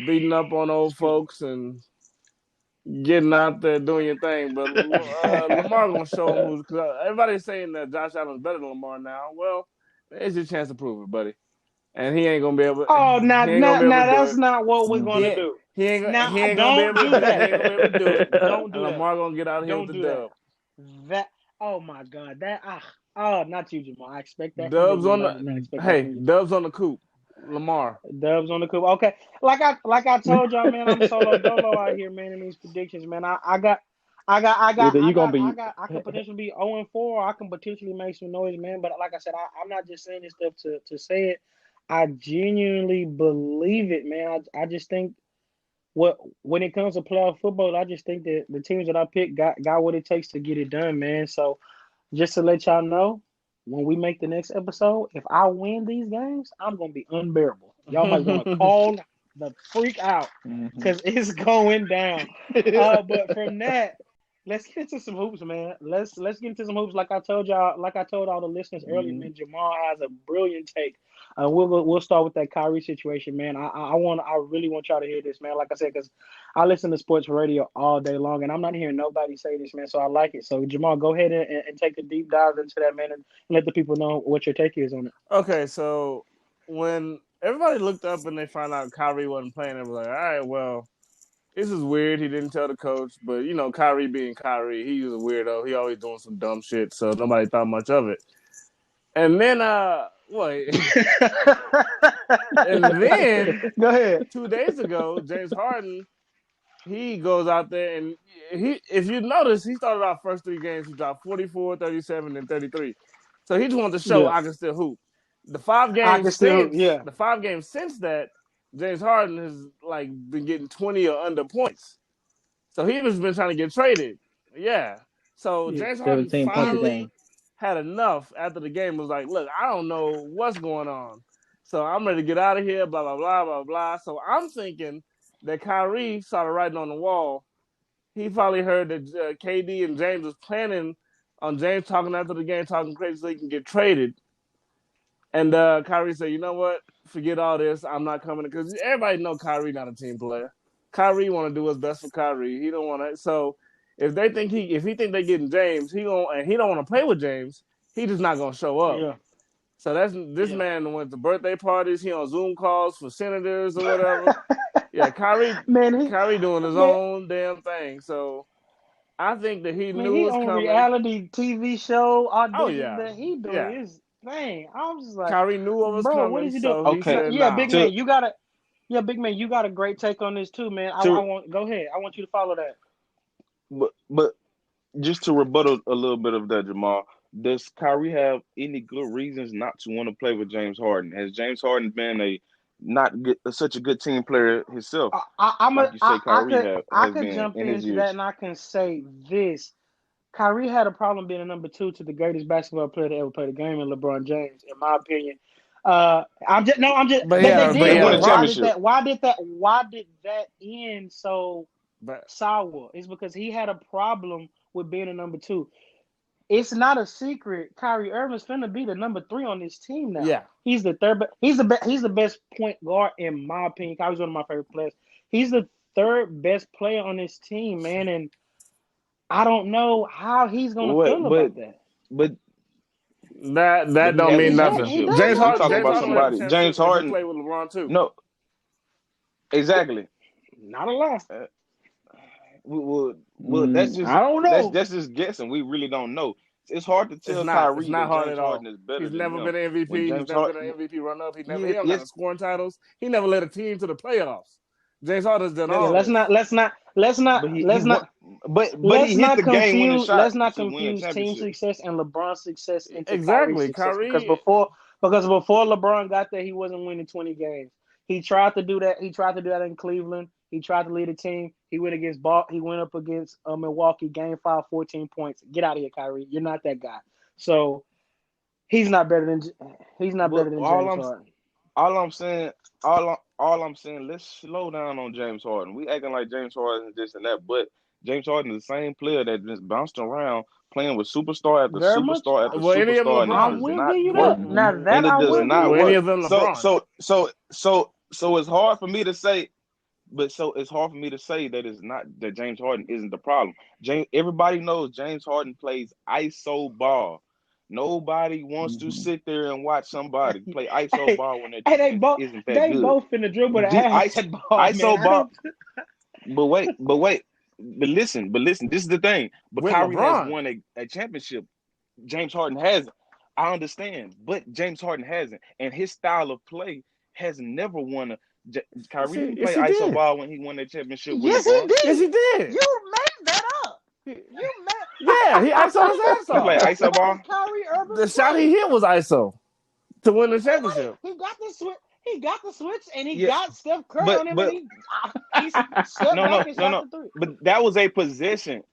C: beating up on old folks and getting out there doing your thing. But Lamar going to show him who's – because everybody's saying that Josh Allen's better than Lamar now. Well, it's your chance to prove it, buddy. And he ain't going to be able to –
B: Oh, now that's not what we're going to do.
C: He ain't going to be able to do that. He ain't going to be able to do it.
B: Don't do that.
C: Lamar going to get out here with the dub.
B: Oh, my God. Not you, Jamal. I expect that.
C: Dubs on the coop. Lamar.
B: Dubs on the coop. Okay. Like I told y'all, man, I'm solo dolo out here, man, in these predictions, man. I could potentially be 0-4. I can potentially make some noise, man. But like I said, I'm not just saying this stuff to say it. I genuinely believe it, man. I just think when it comes to playoff football, I just think that the teams that I picked got what it takes to get it done, man. So just to let y'all know, when we make the next episode, if I win these games, I'm going to be unbearable. Y'all might want to call the freak out because it's going down. But from that, let's get into some hoops, man. Let's get into some hoops. Like I told all the listeners earlier, man, Jamal has a brilliant take. We'll start with that Kyrie situation, man. I really want y'all to hear this, man. Like I said, because I listen to sports radio all day long, and I'm not hearing nobody say this, man. So I like it. So Jamal, go ahead and take a deep dive into that, man, and let the people know what your take is on it.
C: Okay, so when everybody looked up and they found out Kyrie wasn't playing, they were like, all right, well, this is weird. He didn't tell the coach, but Kyrie being Kyrie, he was a weirdo. He always doing some dumb shit, so nobody thought much of it. And then, and then,
B: go ahead.
C: 2 days ago, James Harden, he goes out there and if you notice, he started off first 3 games, he dropped 44, 37, and 33. So he just wanted to show I can still hoop. The 5 games since that, James Harden has been getting 20 or under points. So he has been trying to get traded. Yeah. So James Harden finally had enough after the game. Was like, look, I don't know what's going on. So I'm ready to get out of here, blah, blah, blah, blah, blah. So I'm thinking that Kyrie started writing on the wall, he probably heard that KD and James was planning on James talking after the game, talking crazy so he can get traded. And Kyrie said, "You know what? Forget all this. I'm not coming because everybody know Kyrie not a team player. Kyrie want to do what's best for Kyrie. He don't want to. So if he think they getting James, he don't want to play with James. He just not gonna show up.
B: Yeah.
C: So this man went to birthday parties. He on Zoom calls for senators or whatever. Yeah, Kyrie doing his own damn thing. So I think that he knew
B: he
C: it was
B: on
C: coming.
B: reality TV show auditions
C: Oh yeah,
B: that he doing his thing. I'm just like,
C: Kyrie knew what was
B: bro,
C: coming.
B: what is he
C: So
B: doing?
C: he said,
B: Yeah,
C: nah.
B: big man, you got a great take on this too, man. I want go ahead. I want you to follow that.
D: But just to rebuttal a little bit of that, Jamal, does Kyrie have any good reasons not to want to play with James Harden? Has James Harden been such a good team player himself?
B: I could
D: been
B: jump
D: in his
B: into
D: years.
B: that, and I can say this: Kyrie had a problem being a number 2 to the greatest basketball player to ever play the game, in LeBron James, in my opinion. I'm just.
C: But
D: they won a championship.
B: Why did that end so sour? It's because he had a problem with being a number 2. It's not a secret. Kyrie Irving's finna be the number 3 on this team now.
C: Yeah,
B: he's the third. He's the best point guard in my opinion. Kyrie's one of my favorite players. He's the third best player on this team, man, and I don't know how he's gonna feel about that.
D: But
C: that don't mean nothing.
D: James Harden. James Harden
C: played with LeBron too.
D: No, exactly.
B: Not a lot.
D: Well, that's just.
E: I don't know.
D: That's just guessing. We really don't know. It's hard to tell Kyrie that James Harden is better.
C: He's never been an MVP. He's never been an MVP run-up. He don't got scoring titles. He never led a team to the playoffs. James Harden's done all.
B: Let's not.
D: But he hit the game-winning shot.
B: Let's not confuse team success and LeBron's success into
C: exactly
B: Kyrie. Because before LeBron got there, he wasn't winning 20 games. He tried to do that. He tried to do that in Cleveland. He tried to lead a team. He went up against Milwaukee, Game 5, 14 points. Get out of here, Kyrie. You're not that guy. So he's not better than James Harden.
D: All I'm saying, let's slow down on James Harden. We acting like James Harden is this and that, but James Harden is the same player that just bounced around playing with superstar after superstar after superstar.
B: I will give you that. Now that I will give
D: you. So it's hard for me to say. It's hard for me to say that James Harden isn't the problem. Everybody knows James Harden plays ISO ball. Nobody wants to sit there and watch somebody play ISO ball when
B: they both finna dribble the ISO
D: ball. But listen. This is the thing. But Kyrie has won a championship. James Harden hasn't. I understand, but James Harden hasn't, and his style of play has never won a. Kyrie didn't play ISO ball when he won that championship.
B: Yes, he did.
C: Yes, he did.
B: You made that up.
C: Yeah, he ISO his ass off.
D: He played ISO ball.
B: Kyrie Irving.
C: The shot he hit was ISO to win the championship.
B: He got the switch. And he got Steph Curry on him. He stepped back and shot the 3.
D: But that was a position.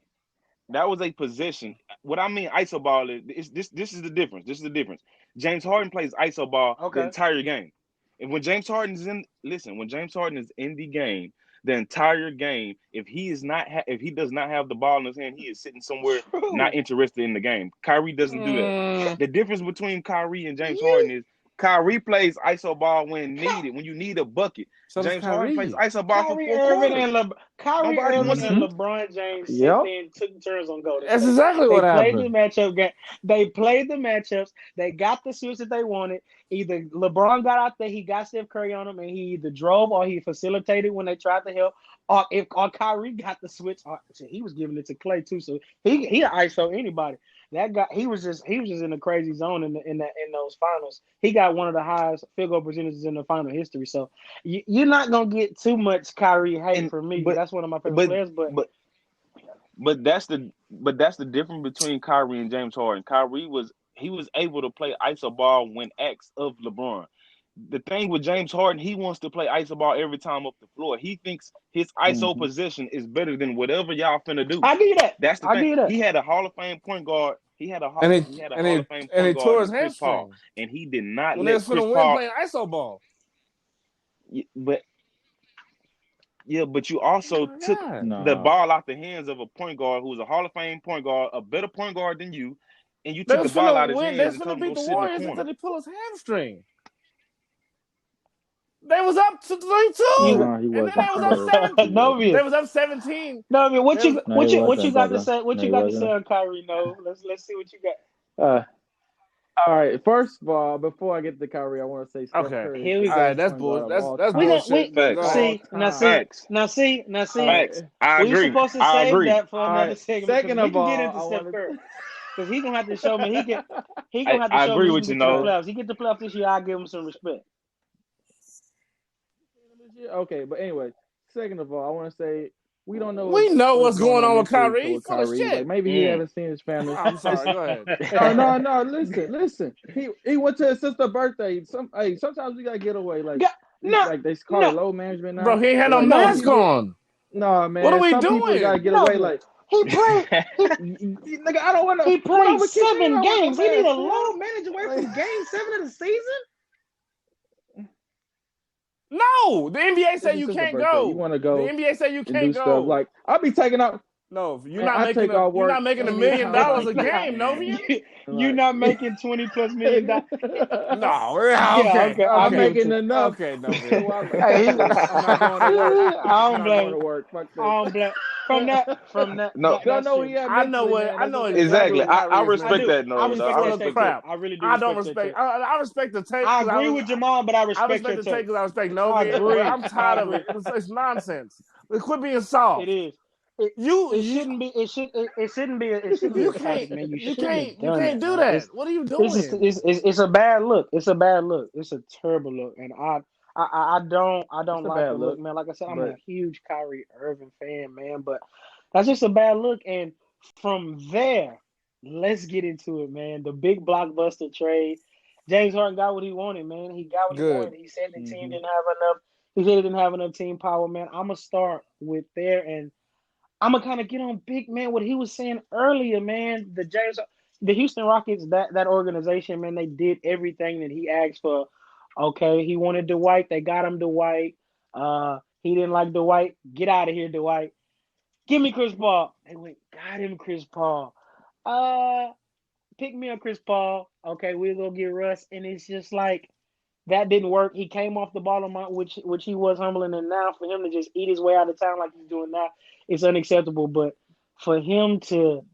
D: What I mean, ISO ball is this is the difference. James Harden plays ISO ball the entire game. And when James Harden is in the game, the entire game, if he does not have the ball in his hand, he is sitting somewhere not interested in the game. Kyrie doesn't do that. The difference between Kyrie and James Harden is Kyrie plays ISO ball when needed, when you need a bucket.
C: So
D: James Harden plays ISO ball for 4 quarters.
B: Kyrie Irving and LeBron James took turns on goal.
C: That's exactly what happened.
B: They played the matchups. They got the switch that they wanted. Either LeBron got out there, he got Steph Curry on him, and he either drove or he facilitated when they tried to help. Or Kyrie got the switch, he was giving it to Klay too. So he ISO anybody. That guy, he was just in a crazy zone in those finals. He got one of the highest field goal percentages in the final history. So you're not gonna get too much Kyrie hate from me. That's one of my favorite players.
D: But that's the difference between Kyrie and James Harden. Kyrie was able to play ISO ball when asked of LeBron. The thing with James Harden, he wants to play ISO ball every time up the floor. He thinks his ISO position is better than whatever y'all finna do.
B: I get that.
D: That's the thing. He had a Hall of Fame point guard. He had a Hall of Fame point guard, Chris Paul, and he did not let Chris Paul
C: playing ISO ball.
D: But Yeah, but you also took
C: God.
D: the
E: No.
D: ball out the hands of a point guard who was a Hall of Fame point guard, a better point guard than you, and you
C: They
D: took the
C: was
D: ball out
C: finna
D: of his
C: win. They
D: hands
C: was
D: and told
C: finna
D: him to
C: beat
D: go
C: the
D: sit in the
C: Warriors
D: corner.
C: until they pull his hamstring. They was up to 3-2,
B: You,
E: No, he
C: and then
E: wasn't.
C: they was
E: No,
C: up 17.
B: no,
C: They was up 17.
B: no, what
C: They was,
B: you
E: no, he
B: what you
E: wasn't,
B: got to
E: brother.
B: say? What
E: No,
B: you
E: he
B: got to say
E: wasn't.
B: on Kyrie? No, let's see what you got.
E: All right. First of all, before I get to Kyrie, I want to say Steph
C: okay.
E: Curry is
B: Here
E: the
B: we
C: All
B: go.
C: right,
E: greatest
C: that's
E: point guard
C: bull.
E: of
C: That's
E: all
C: that's
B: We
E: time.
B: gonna
C: bullshit. Go
D: Facts.
E: All
C: ahead.
B: see
E: time.
D: Facts.
E: All
D: Facts.
E: right.
D: I
B: We
D: agree.
B: supposed to
D: I
B: save
D: agree.
B: that for
E: All
B: another
E: right.
B: segment because
E: Second
B: we
E: of
B: can get
E: all,
B: into
E: I
B: Steph
E: want
B: Curry
E: to.
B: because he gonna have to show me he
D: I,
B: gonna have to
D: I
B: show me
D: agree
B: he
D: with
B: can
D: you,
B: get to the
D: no.
B: playoffs. He get to the playoffs this year, I'll give him some respect.
E: Okay, but anyway, second of all, I want to say we don't know
C: We know
E: what's
C: what's
E: going
C: going
E: on
C: on with
E: mentally
C: Kyrie.
E: with
C: Full of
E: Kyrie. Like
C: shit.
E: maybe he haven't seen his family.
C: I'm sorry. Go ahead.
E: No. Listen. He went to his sister's birthday. Sometimes we gotta get away. Like
B: no,
E: like they call it
B: no,
E: low management
C: Bro,
E: now.
C: he ain't had
E: But
C: no
E: like some
B: no,
C: mask
E: people,
C: on.
E: no
C: What are
E: man.
C: we
E: Some people gotta
C: doing?
E: get away.
B: no.
E: Like
B: He played. He
E: nigga, I don't want to.
B: he
E: What I
B: played
E: would kick me
B: 7
E: out with no
B: games. He need a
E: mask, man.
B: low manage away
E: Like,
B: from Game 7 of the season.
C: No, the NBA
E: it's
C: say
E: your
C: you
E: sister's
C: can't
E: birthday. You
C: go.
E: want to
C: The
E: go
C: NBA say you
E: and do
C: can't
E: stuff.
C: go.
E: Like I'll be taking out.
C: No,
E: Man, I take off
C: you're
E: work
C: not making $1
E: any
C: million
E: time I
C: a
E: get.
C: game, Novian.
B: You
E: Like,
B: not making $20+ million.
C: No, yeah,
B: Yeah,
C: okay,
B: okay, I'll
E: I'm
B: give it
E: making
B: to.
E: enough.
C: okay,
E: To
C: Novian.
E: why
B: Hey,
E: I'm not going to work.
B: I
E: I'm
B: don't
E: not going
B: blame.
E: to work. Fuck
B: I
E: this.
B: don't blame. From that,
D: No,
E: Don't
B: that's
E: know where
B: true.
E: he at mentally, man.
C: I
E: I
C: know
E: think it's
C: exactly
D: exactly.
C: what
E: mentally.
D: I
C: Kyrie is
B: I
D: respect
C: mentally.
B: do.
D: that,
B: I
D: no.
C: He's
B: respect
C: full
B: that
C: of
B: take too.
C: crap.
B: I really do
C: I don't
B: respect that
C: respect.
B: take.
C: I respect the take
B: I
C: because
B: agree with Jamal, but I
C: I
B: respect
C: respect
B: your
C: the take
B: take.
C: because I respect
B: I
C: Novian. But
B: agree.
C: I'm
B: I
C: tired of
B: agree.
C: it. It's nonsense. Quit being soft.
B: It is. It it
C: You
B: shouldn't be. It shouldn't be. It shouldn't be a topic, man. You shouldn't have
C: you
B: done
C: can't
B: that,
C: do
B: man.
C: that. What are you
B: It's just
C: doing?
B: it's a bad look. It's a bad look. It's a terrible look, and I
E: It's
B: don't
E: a
B: like
E: bad
B: the look,
E: look,
B: man. Like I said, I'm a
E: but
B: huge Kyrie Irving fan, man, but that's just a bad look. And from there, let's get into it, man. The big blockbuster trade. James Harden got what he wanted, man. He got what he
C: Good.
B: wanted. He said the team
E: hmm
B: didn't have enough. He said he didn't have enough team power, man. I'm gonna start with there, and I'm gonna kind of get on big man what he was saying earlier, man. The Houston Rockets, that organization, man, they did everything that he asked for. Okay, he wanted Dwight, they got him Dwight. He didn't like Dwight. Get out of here, Dwight. Give me Chris Paul. They went, got him Chris Paul. Uh, Pick me up Chris Paul. Okay, we'll go get Russ, and it's just like that didn't work. He came off the bottom, which he was humbling, and now for him to just eat his way out of town like he's doing now, it's unacceptable. But for him to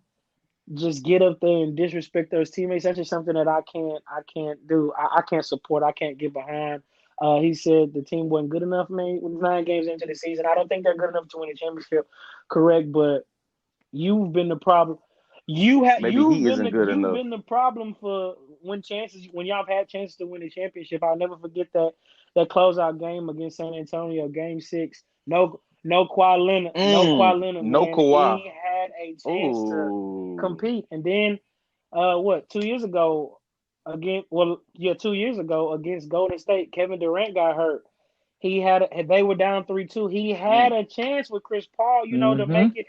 B: just get up there and disrespect those teammates, that's just something that I can't do. I can't support. I can't get behind. He said the team wasn't good enough, man. With 9 games into the season, I don't think they're good enough to win a championship. Correct, but you've been the problem.
D: Maybe he isn't good
B: You've
D: enough.
B: been the problem for when y'all have had chances to win the championship. I'll never forget that closeout game against San Antonio, Game 6. No Kawhi Leonard,
D: No
B: man.
D: Kawhi.
B: He had a chance to
D: Oh,
B: compete, and then 2 years ago again? Well, yeah, 2 years ago against Golden State, Kevin Durant got hurt. They were down 3-2. He had
D: mm.
B: a chance with Chris Paul, to
E: hmm
B: make it,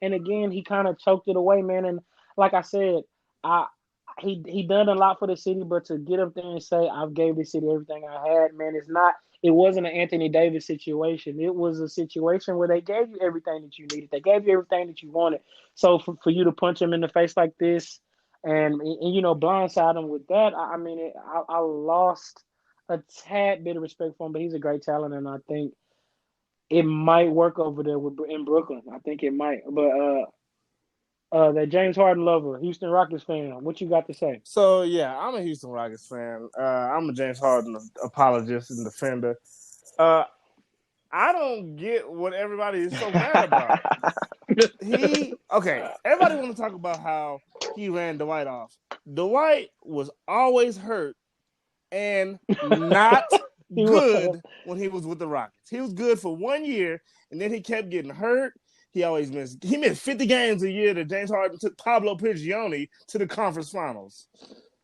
B: and again he kind of choked it away, man. And like I said, I he done a lot for the city, but to get up there and say I've gave the city everything I had, man, it wasn't an Anthony Davis situation. It was a situation where they gave you everything that you needed. They gave you everything that you wanted. So for you to punch him in the face like this and blindside him with that, I lost a tad bit of respect for him, but he's a great talent, and I think it might work over there in Brooklyn. I think it might. But that James Harden lover, Houston Rockets fan, what you got to say?
C: So yeah, I'm a Houston Rockets fan. I'm a James Harden apologist and defender. I don't get what everybody is so mad about. Everybody want to talk about how he ran Dwight off. Dwight was always hurt and not good when he was with the Rockets. He was good for 1 year, and then he kept getting hurt. He always missed. He missed 50 games a year that James Harden took Pablo Prigioni to the conference finals.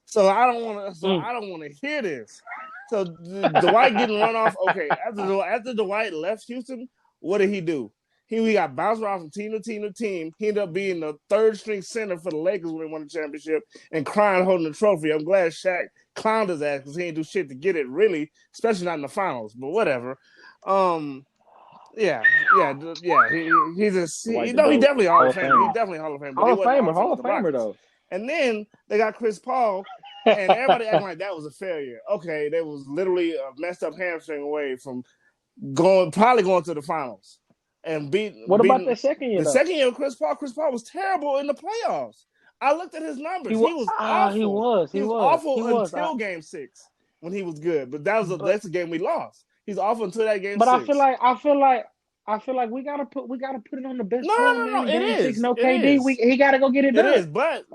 C: So I don't want to hear this. So Dwight getting run off. Okay, after Dwight left Houston, what did he do? He got bounced around from team to team to team. He ended up being the third string center for the Lakers when they won the championship and crying holding the trophy. I'm glad Shaq clowned his ass because he didn't do shit to get it, really, especially not in the finals. But whatever. Yeah. He's a.
E: White
C: He
E: the GOAT.
C: definitely Hall
E: Hall
C: of
E: of
C: Famer. He's
E: Famer.
C: definitely a
E: Hall
C: Hall
E: of
C: of
E: Famer.
C: Famer. But he
E: Hall of
C: wasn't Hall
E: Famer.
C: of Famer
E: Hall
C: with
E: of
C: the
E: Famer
C: Rockets.
E: though.
C: And then they got Chris Paul, and everybody acting like that was a failure. Okay, they was literally a messed up hamstring away from probably going to the finals and
E: What about
C: beating
E: that second year
C: the
E: though?
C: second year of Chris Paul. Chris Paul was terrible in the playoffs. I looked at his numbers. He was awful. He was awful until Game 6 when he was good. But that's the game we lost. He's awful until that Game 6.
B: But I feel like we gotta put it on the best player, man.
C: No.
B: Game 6, no
C: It
B: KD.
C: is.
B: He gotta go get it done.
C: It is, but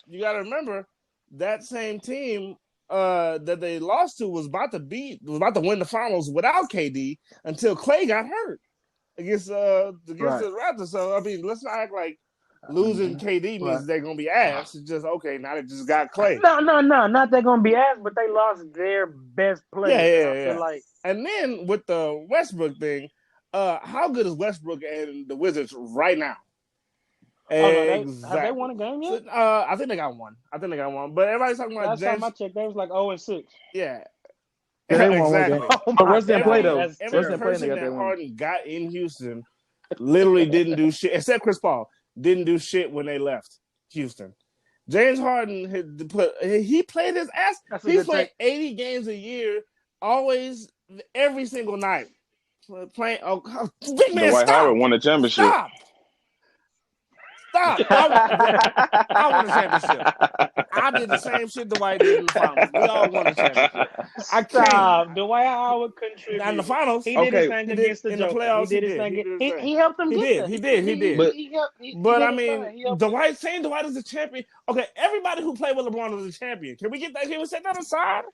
C: you gotta remember that same team that they lost to was about to win the finals without KD until Clay got hurt against the Raptors. So I mean, let's not act like losing KD means they're gonna be ass. It's just okay. Now they just got Clay.
B: No, not they're gonna be ass, but they lost their best player.
C: Yeah.
B: I feel like.
C: And then with the Westbrook thing, how good is Westbrook and the Wizards right now?
B: Exactly. Have they won a game yet?
C: I think they got one. But everybody's talking about
B: last time I checked, they was like 0-6.
C: Yeah.
E: Yeah, they won one game. But Russ didn't play though.
C: Every person that Harden got in Houston literally didn't do shit, except Chris Paul. Didn't do shit when they left Houston. James Harden he played his ass. He played 80 games a year, always, every single night. Playing. Big man,
D: Dwight Howard won the championship.
C: Stop! I won the championship. I did the same shit Dwight did in the finals. We all won the championship. I can't.
B: Dwight Howard contributed.
C: Not in the finals.
B: He did his thing against the Joker.
C: Playoffs,
B: he did his thing. He helped them get there.
C: He did. But I mean, Dwight is a champion. Okay, everybody who played with LeBron is a champion. Can we get that? Can we set that aside?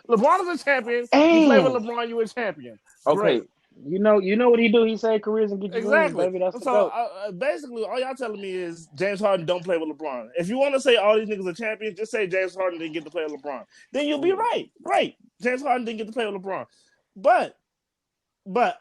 C: LeBron is a champion. You play with LeBron, you're a champion.
D: Okay.
C: Great.
B: You know what he do? He saved careers and get you rings, baby. That's the goat.
C: Basically, all y'all telling me is James Harden don't play with LeBron. If you want to say all these niggas are champions, just say James Harden didn't get to play with LeBron. Then you'll be right. Right. James Harden didn't get to play with LeBron. But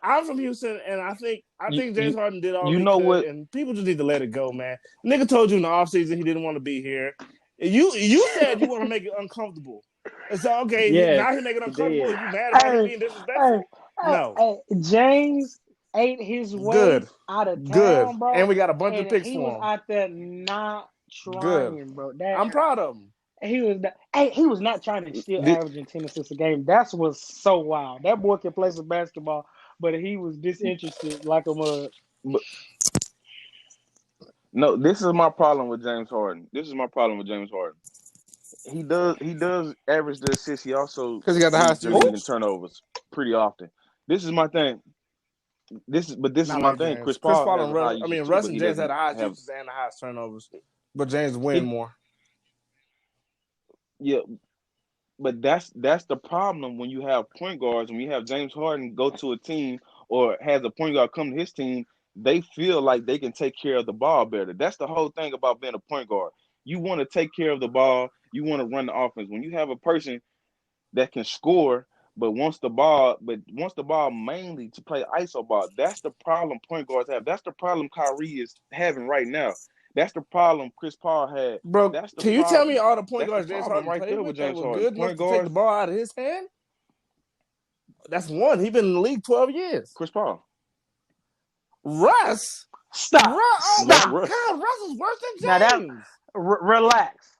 C: I'm from Houston, and I think James Harden did all he could, and people just need to let it go, man. Nigga told you in the offseason he didn't want to be here. You said you want to make it uncomfortable. And so, okay, now he make it uncomfortable. You mad about it being disrespectful? No.
B: James ate his way out of town, bro.
C: And we got a bunch of picks for him.
B: He was out there not trying, bro.
C: I'm proud of him.
B: He was not trying to steal averaging 10 assists a game. That was so wild. That boy can play some basketball, but he was disinterested like a mug.
D: No, this is my problem with James Harden. He does average the assists. He also
C: because he got the highest
D: in turnovers pretty often. This is my thing. This is my thing. Chris Paul
C: and Russ. I mean, Russ and James had the highest usage and the highest turnovers, but James win more.
D: Yeah, but that's the problem when you have point guards. When you have James Harden go to a team or has a point guard come to his team, they feel like they can take care of the ball better. That's the whole thing about being a point guard. You want to take care of the ball. You want to run the offense. When you have a person that can score but wants the ball mainly to play ISO ball, that's the problem point guards have. That's the problem Kyrie is having right now. That's the problem Chris Paul had.
C: Bro, can you tell me all the point guards
D: James
C: Harden
D: right
C: played
D: there with James
C: were
D: Harden?
C: good enough to take the ball out of his hand? That's one. He's been in the league 12 years.
D: Chris Paul.
C: Russ?
B: Stop.
C: Stop. God, Russ is worse than James.
B: Relax.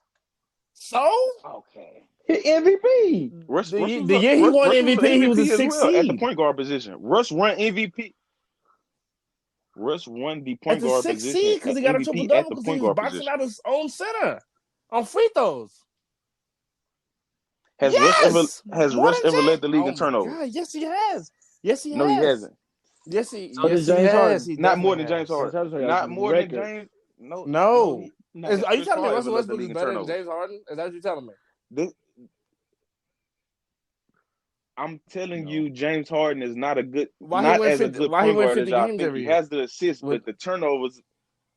C: So?
B: Okay.
E: MVP.
C: The year he won MVP, he was a 6 seed.
D: At the point guard position. Russ won MVP. Russ won the point guard position
C: because he got a triple double because he was boxing out his own center on free throws.
D: Has Russ ever led the league in turnovers?
C: God, yes, he has.
D: No, he hasn't.
C: Yes, he
D: has. Not more than James Harden. Not more than James. No.
C: Are you telling me Russell Westbrook is better than James Harden? Is that what you're telling me?
D: I'm telling you, James Harden is not a good.
C: Why
D: not
C: he win
D: as
C: 50,
D: a good
C: why
D: point
C: he win
D: guard
C: 50
D: as I
C: games
D: think
C: every
D: he
C: year?
D: has the assists, but the turnovers,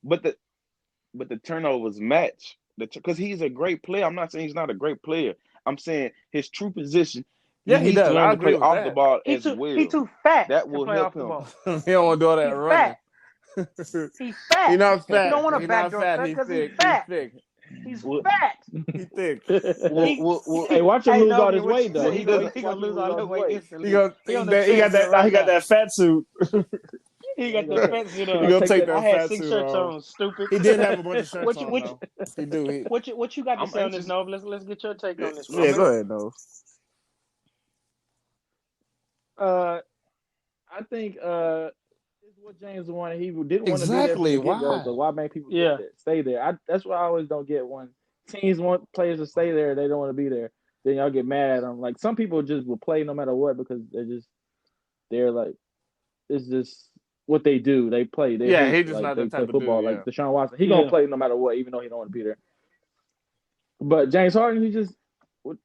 D: but the turnovers match. Because he's a great player. I'm not saying he's not a great player. I'm saying his true position.
C: Yeah, he does. I agree
D: to play off the ball as well.
B: He's too fat.
D: That will help him.
C: He don't want to do all that running.
B: He's fat.
C: He's not fat.
B: You don't want to backdoor because he's fat. He's fat.
C: He's thick.
E: Hey, watch him lose all his weight though.
B: He gonna lose all his weight instantly.
C: He got that fat suit.
B: He got the fat suit
C: He
B: on.
C: gonna take
B: I
C: that
B: had
C: fat
B: 6
C: suit
B: shirts
C: on.
B: on. Stupid.
C: He did have a bunch of shirts
B: What you
C: on
B: what
C: though. He do.
B: what you got to
D: I'm
B: say on this,
D: anxious.
B: Nova? Let's get your take on this.
C: Yeah, go ahead, though.
E: I think it's what James wanted. He didn't want to be there from
C: Exactly.
E: the get-go,
C: Why?
E: so why make people
B: Yeah.
E: stay there? That's what I always don't get when teams want players to stay there. They don't want to be there. Then y'all get mad at them. Like some people just will play no matter what because they're like it's just what they do. They play. They
C: Yeah,
E: hoop.
C: he just
E: Like
C: not
E: they
C: that
E: play
C: type of
E: football.
C: dude.
E: Like Deshaun Watson, he gonna play no matter what, even though he don't want to be there. But James Harden,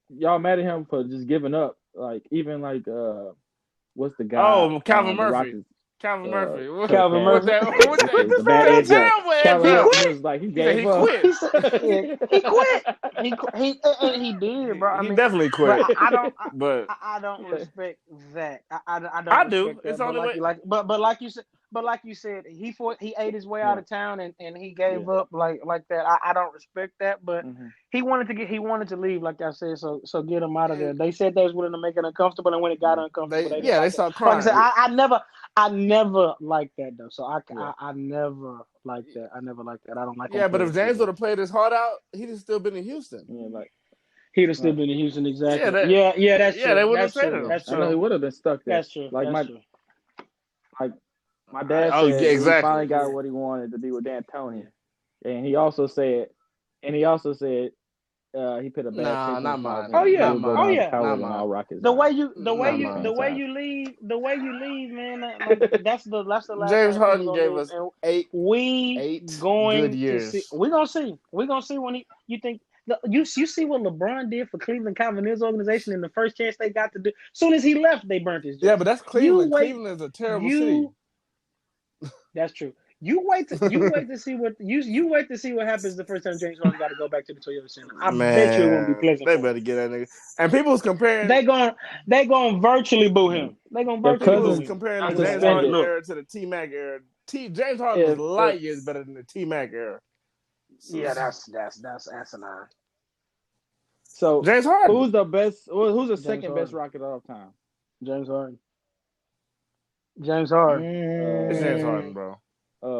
E: y'all mad at him for just giving up. Like even like what's the guy?
C: Oh, Calvin
E: the
C: Murphy.
E: Rockets.
C: Calvin Murphy.
B: Calvin
C: What
B: Murphy.
C: the
E: The bad edge up.
C: terrible
E: Calvin
C: edge up.
E: Murphy was like he gave
C: he
E: up.
C: quit.
B: He quit. He did, bro. I
C: He
B: mean,
C: definitely quit.
B: but I don't
E: Yeah.
B: respect that. I don't
C: I do.
B: respect
C: It's
B: that.
C: only way.
B: But like you said, he ate his way out of town and he gave up like that. I don't respect that, but he wanted to leave, like I said, so get him out of there. They said they was willing to make it uncomfortable, and when it got uncomfortable, they
C: start
B: like I
C: crying.
B: said, I never liked that though. So I never liked that. I never liked that. I don't like.
C: Yeah, but if James would have played his heart out, he'd have still been in Houston.
E: Yeah, like
B: he'd have still been in Houston, exactly.
C: Yeah,
B: That's true.
C: they wouldn't
B: That's
C: have
B: true.
C: traded him.
B: That's
E: I know he
B: true.
E: would have been stuck there.
B: That's true.
E: Like
B: That's true.
E: my dad
C: Oh,
E: said
C: yeah, exactly.
E: he finally got what he wanted to be with D'Antoni. And he also said he put a bad taste in
C: not
E: his
C: mine.
E: mouth.
B: Oh, yeah.
E: He'll go
B: Oh,
E: down
B: yeah.
E: Coward
C: Not
E: and
C: mine.
E: all Rockets.
B: The way you leave, man. Like, that's the last
C: James
B: thing
C: Harden
B: we're
C: gave
B: gonna
C: us
B: do.
C: eight
B: Going
C: good
B: to
C: years.
B: see. We're gonna see. We're gonna see when you think. You see what LeBron did for Cleveland Cavaliers organization in the first chance they got to do. As soon as he left, they burnt his job.
C: Yeah, but that's Cleveland.
B: You wait-
C: Cleveland is a terrible city.
B: That's true. You wait to see what happens the first time James Harden got to go back to the Toyota Center. I bet you it won't be pleasant.
C: They better get that nigga. And people was comparing.
B: They going virtually boo him. They going virtually
C: People
B: boo
C: was
B: him.
C: comparing
B: I'm
C: the James
B: suspended.
C: Harden era to the T-Mac era. James Harden was light years better than the T-Mac era.
B: Yeah, that's asinine.
E: So
C: James Harden.
E: who's the best? Who's the
B: James
E: second best
B: Harden.
E: Rocket of all time?
B: James Harden. James Harden.
C: It's James Harden, bro.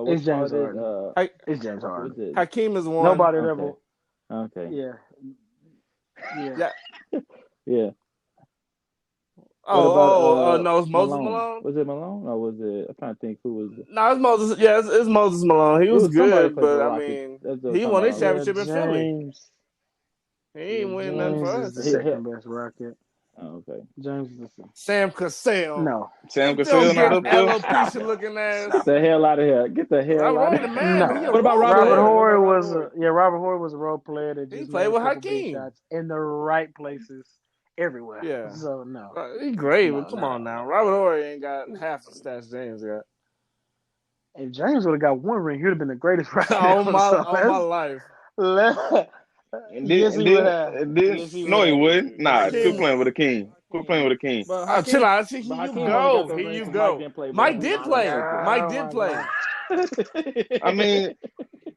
B: It's James Harden. It's James Harden.
C: Hakeem is one.
B: Nobody ever.
E: Okay.
B: Yeah.
E: Yeah.
C: No, it's Moses Malone.
E: Was it Malone or was it? I'm trying to think who was it.
C: No, it's Moses. Yeah, it's Moses Malone. He was good, but I mean, he won his championship in Philly. He ain't winning nothing for us.
B: The second best Rocket.
E: Oh, okay.
B: James is the
C: Sam Cassell.
B: No.
D: Sam Cassell not up there.
C: Alopecia looking ass.
E: Get the hell out of here. Get the hell out of
C: The
E: here.
C: man.
B: No.
E: What about
B: Robert
E: Horry?
B: Horry was a role player that
C: He
B: just
C: played with
B: made a couple big
C: Hakeem.
B: shots in the right places everywhere.
C: Yeah.
B: So no.
C: He's great, but come on now. Robert Horry ain't got half the stats James got.
B: If James would have got one ring, he would have been the greatest Rocket.
C: all my life.
B: Yes, he would have.
D: No, he wouldn't. Nah, quit playing with a king. Quit playing with a king.
C: Oh, chill out. Here you go. Here you go. Mike did play.
D: I mean,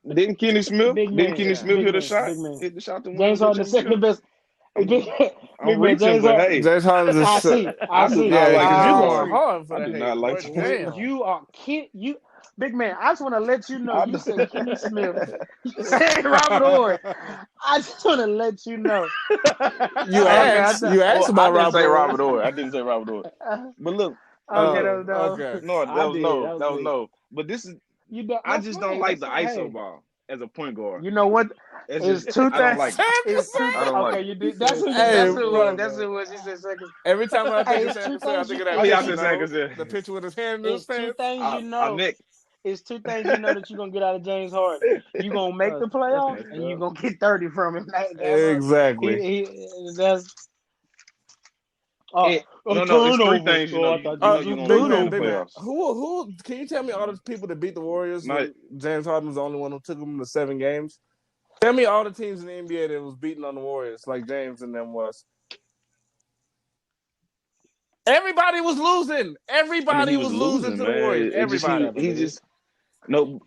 D: didn't Kenny Smith? Didn't Kenny Smith hit a shot? Hit the shot to
B: James Harden, the second best.
D: I'm reaching, but hey,
C: James Harden's
B: I see.
C: Yeah, you going hard for that.
D: I do not like
C: Damn.
B: You are big man. I just want to let you know. You said Kenny Smith. You said Robert Horry. I just want to let you know.
C: You asked about
D: Robert Horry. I didn't say Robert Horry. But look.
B: Okay.
D: No, that was no. But this is. I just don't like the ISO ball as a point guard.
B: You know what? It's two things.
D: I don't like
B: Okay, you did. That's who it was. You said second.
C: Every time I think of Sam Cassell, I think of that.
D: Oh, yeah, I said Sam Cassell.
C: The picture with his hand in his
B: It's
C: face.
B: two things you know. It's two things you know that you're gonna get out of James Harden. You're gonna make the playoffs and you're gonna get 30 from him.
C: Exactly.
B: That's
D: it's three things you know you're gonna win the playoffs.
C: Who can you tell me all the people that beat the Warriors? James Harden was the only one who took them to 7 games. Tell me all the teams in the NBA that was beating on the Warriors like James and them was. Everybody was losing. Everybody was losing to the Warriors. Everybody.
D: No.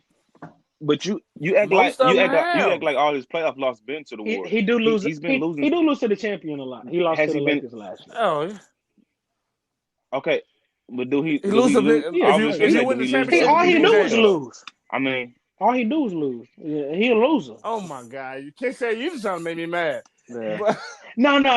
D: But you act like all his playoff losses been to the Warriors.
B: He do lose.
D: He's been losing.
B: He do lose to the champion a lot. He lost to the Lakers last year.
C: Oh.
D: Okay. But do he
C: lose
D: lose?
C: if you
D: Obviously,
C: win
D: do
C: the
D: he lose?
C: championship,
B: All he
C: you
B: do
C: lose
B: is
C: games.
B: lose.
D: I mean,
B: All he do is lose. Yeah, he a loser.
C: Oh my God! You can't say you just trying to make me mad.
E: Yeah.
C: But,
B: No.
E: And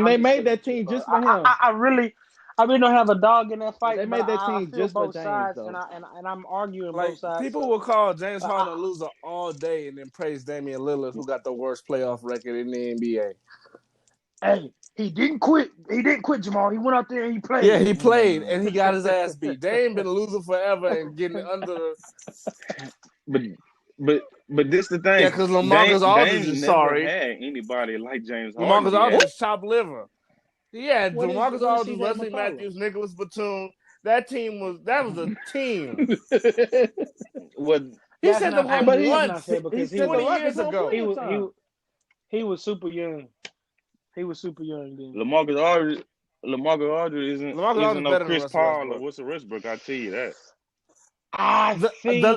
E: they made that team just for him.
B: I really don't have a dog in that fight.
E: They made that team
B: I feel
E: just for
B: both
E: James,
B: sides,
E: though.
B: and I'm arguing
C: like
B: both sides.
C: people
B: So,
C: will call James Harden a loser all day, and then praise Damian Lillard, who got the worst playoff record in the NBA.
B: hey, he didn't quit. He didn't quit, Jamal. He went out there and he played.
C: Yeah, he played and he got his ass beat. Dame been losing forever and getting under.
D: but this the thing.
C: Yeah, because LaMarcus Aldridge is
D: never
C: sorry.
D: had anybody like James Harden.
C: LaMarcus Aldridge is chopped liver. He had LaMarcus Aldridge,
B: CJ
C: Wesley
B: McCollum?
C: Matthews, Nicholas Batum. That was a team.
D: What
C: He sent them home once.
B: He
C: 20 years ago.
B: He was super young. He was super young then.
D: LaMarcus Aldridge isn't
C: Aldridge
D: no
C: better than
D: Chris
C: Russell
D: Paul
C: Westbrook.
D: or Russell Westbrook. I tell you that.
B: I think I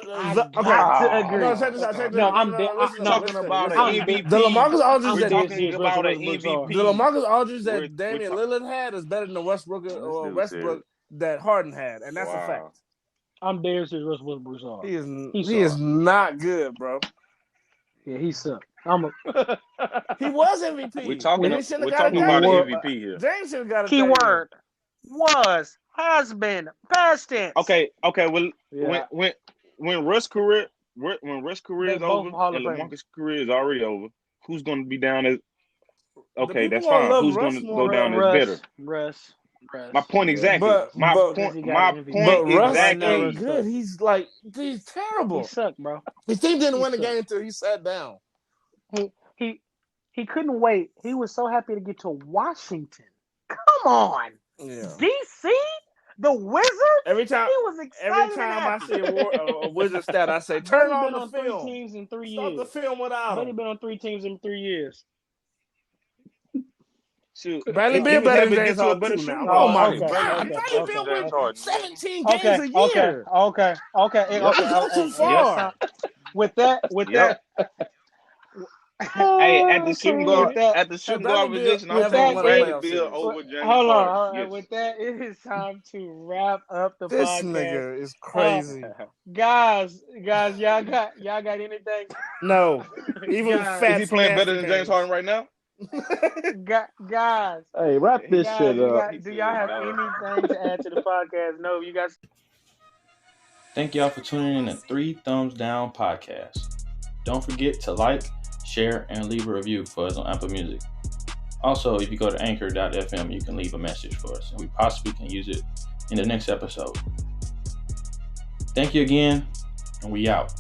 B: got to agree.
C: No, check this out.
D: Talking about an MVP.
C: The LaMarcus Aldridge
D: We're talking about an MVP.
C: The LaMarcus Aldridge that Damian Lillard had is better than the Westbrook that Harden had, and that's a fact.
B: I'm dead serious. Russell Westbrook's hard.
C: He is not good, bro.
B: Yeah, he sucked.
C: He was MVP.
D: We're talking about an MVP here.
C: James should have got a
B: keyword was, has been, past tense.
D: Okay. Well, when Russ' career is over and LaMarcus' career is already over, who's going to be down as? Okay, that's fine. Who's going to go down as better?
B: Russ.
D: My point exactly. My point
C: Russ
D: exactly.
C: ain't good. He's terrible.
B: He sucked, bro.
C: His team didn't win the game until he sat down.
B: He couldn't wait. He was so happy to get to Washington. Come on.
C: Yeah.
B: DC? The Wizards?
C: Every time
B: he was excited.
C: I see a Wizard stat, I say, turn on the film.
B: 3 teams in 3 years.
C: Start the film without him.
B: He's been on 3 teams in 3 years.
D: Shoot.
C: Bradley Beal better than James Harden now. Oh my God. Bradley Beal wins 17 games a year.
B: Okay.
C: That's too far.
B: With that.
D: Hey, at the shooting guard position, I'm taking Bradley Beal over James Harden.
B: Hold on. Yes. With that, it is time to wrap up the podcast.
C: This nigga is crazy.
B: Guys, y'all got anything?
C: No. Even fat.
D: Is he playing better than James Harden right now?
B: Guys.
E: Hey, wrap this shit up.
B: Do y'all have anything to add to the podcast? No, you guys.
F: Thank y'all for tuning in to 3 Thumbs Down Podcast. Don't forget to like, share, and leave a review for us on Apple Music. Also, if you go to anchor.fm, you can leave a message for us, and we possibly can use it in the next episode. Thank you again, and we out.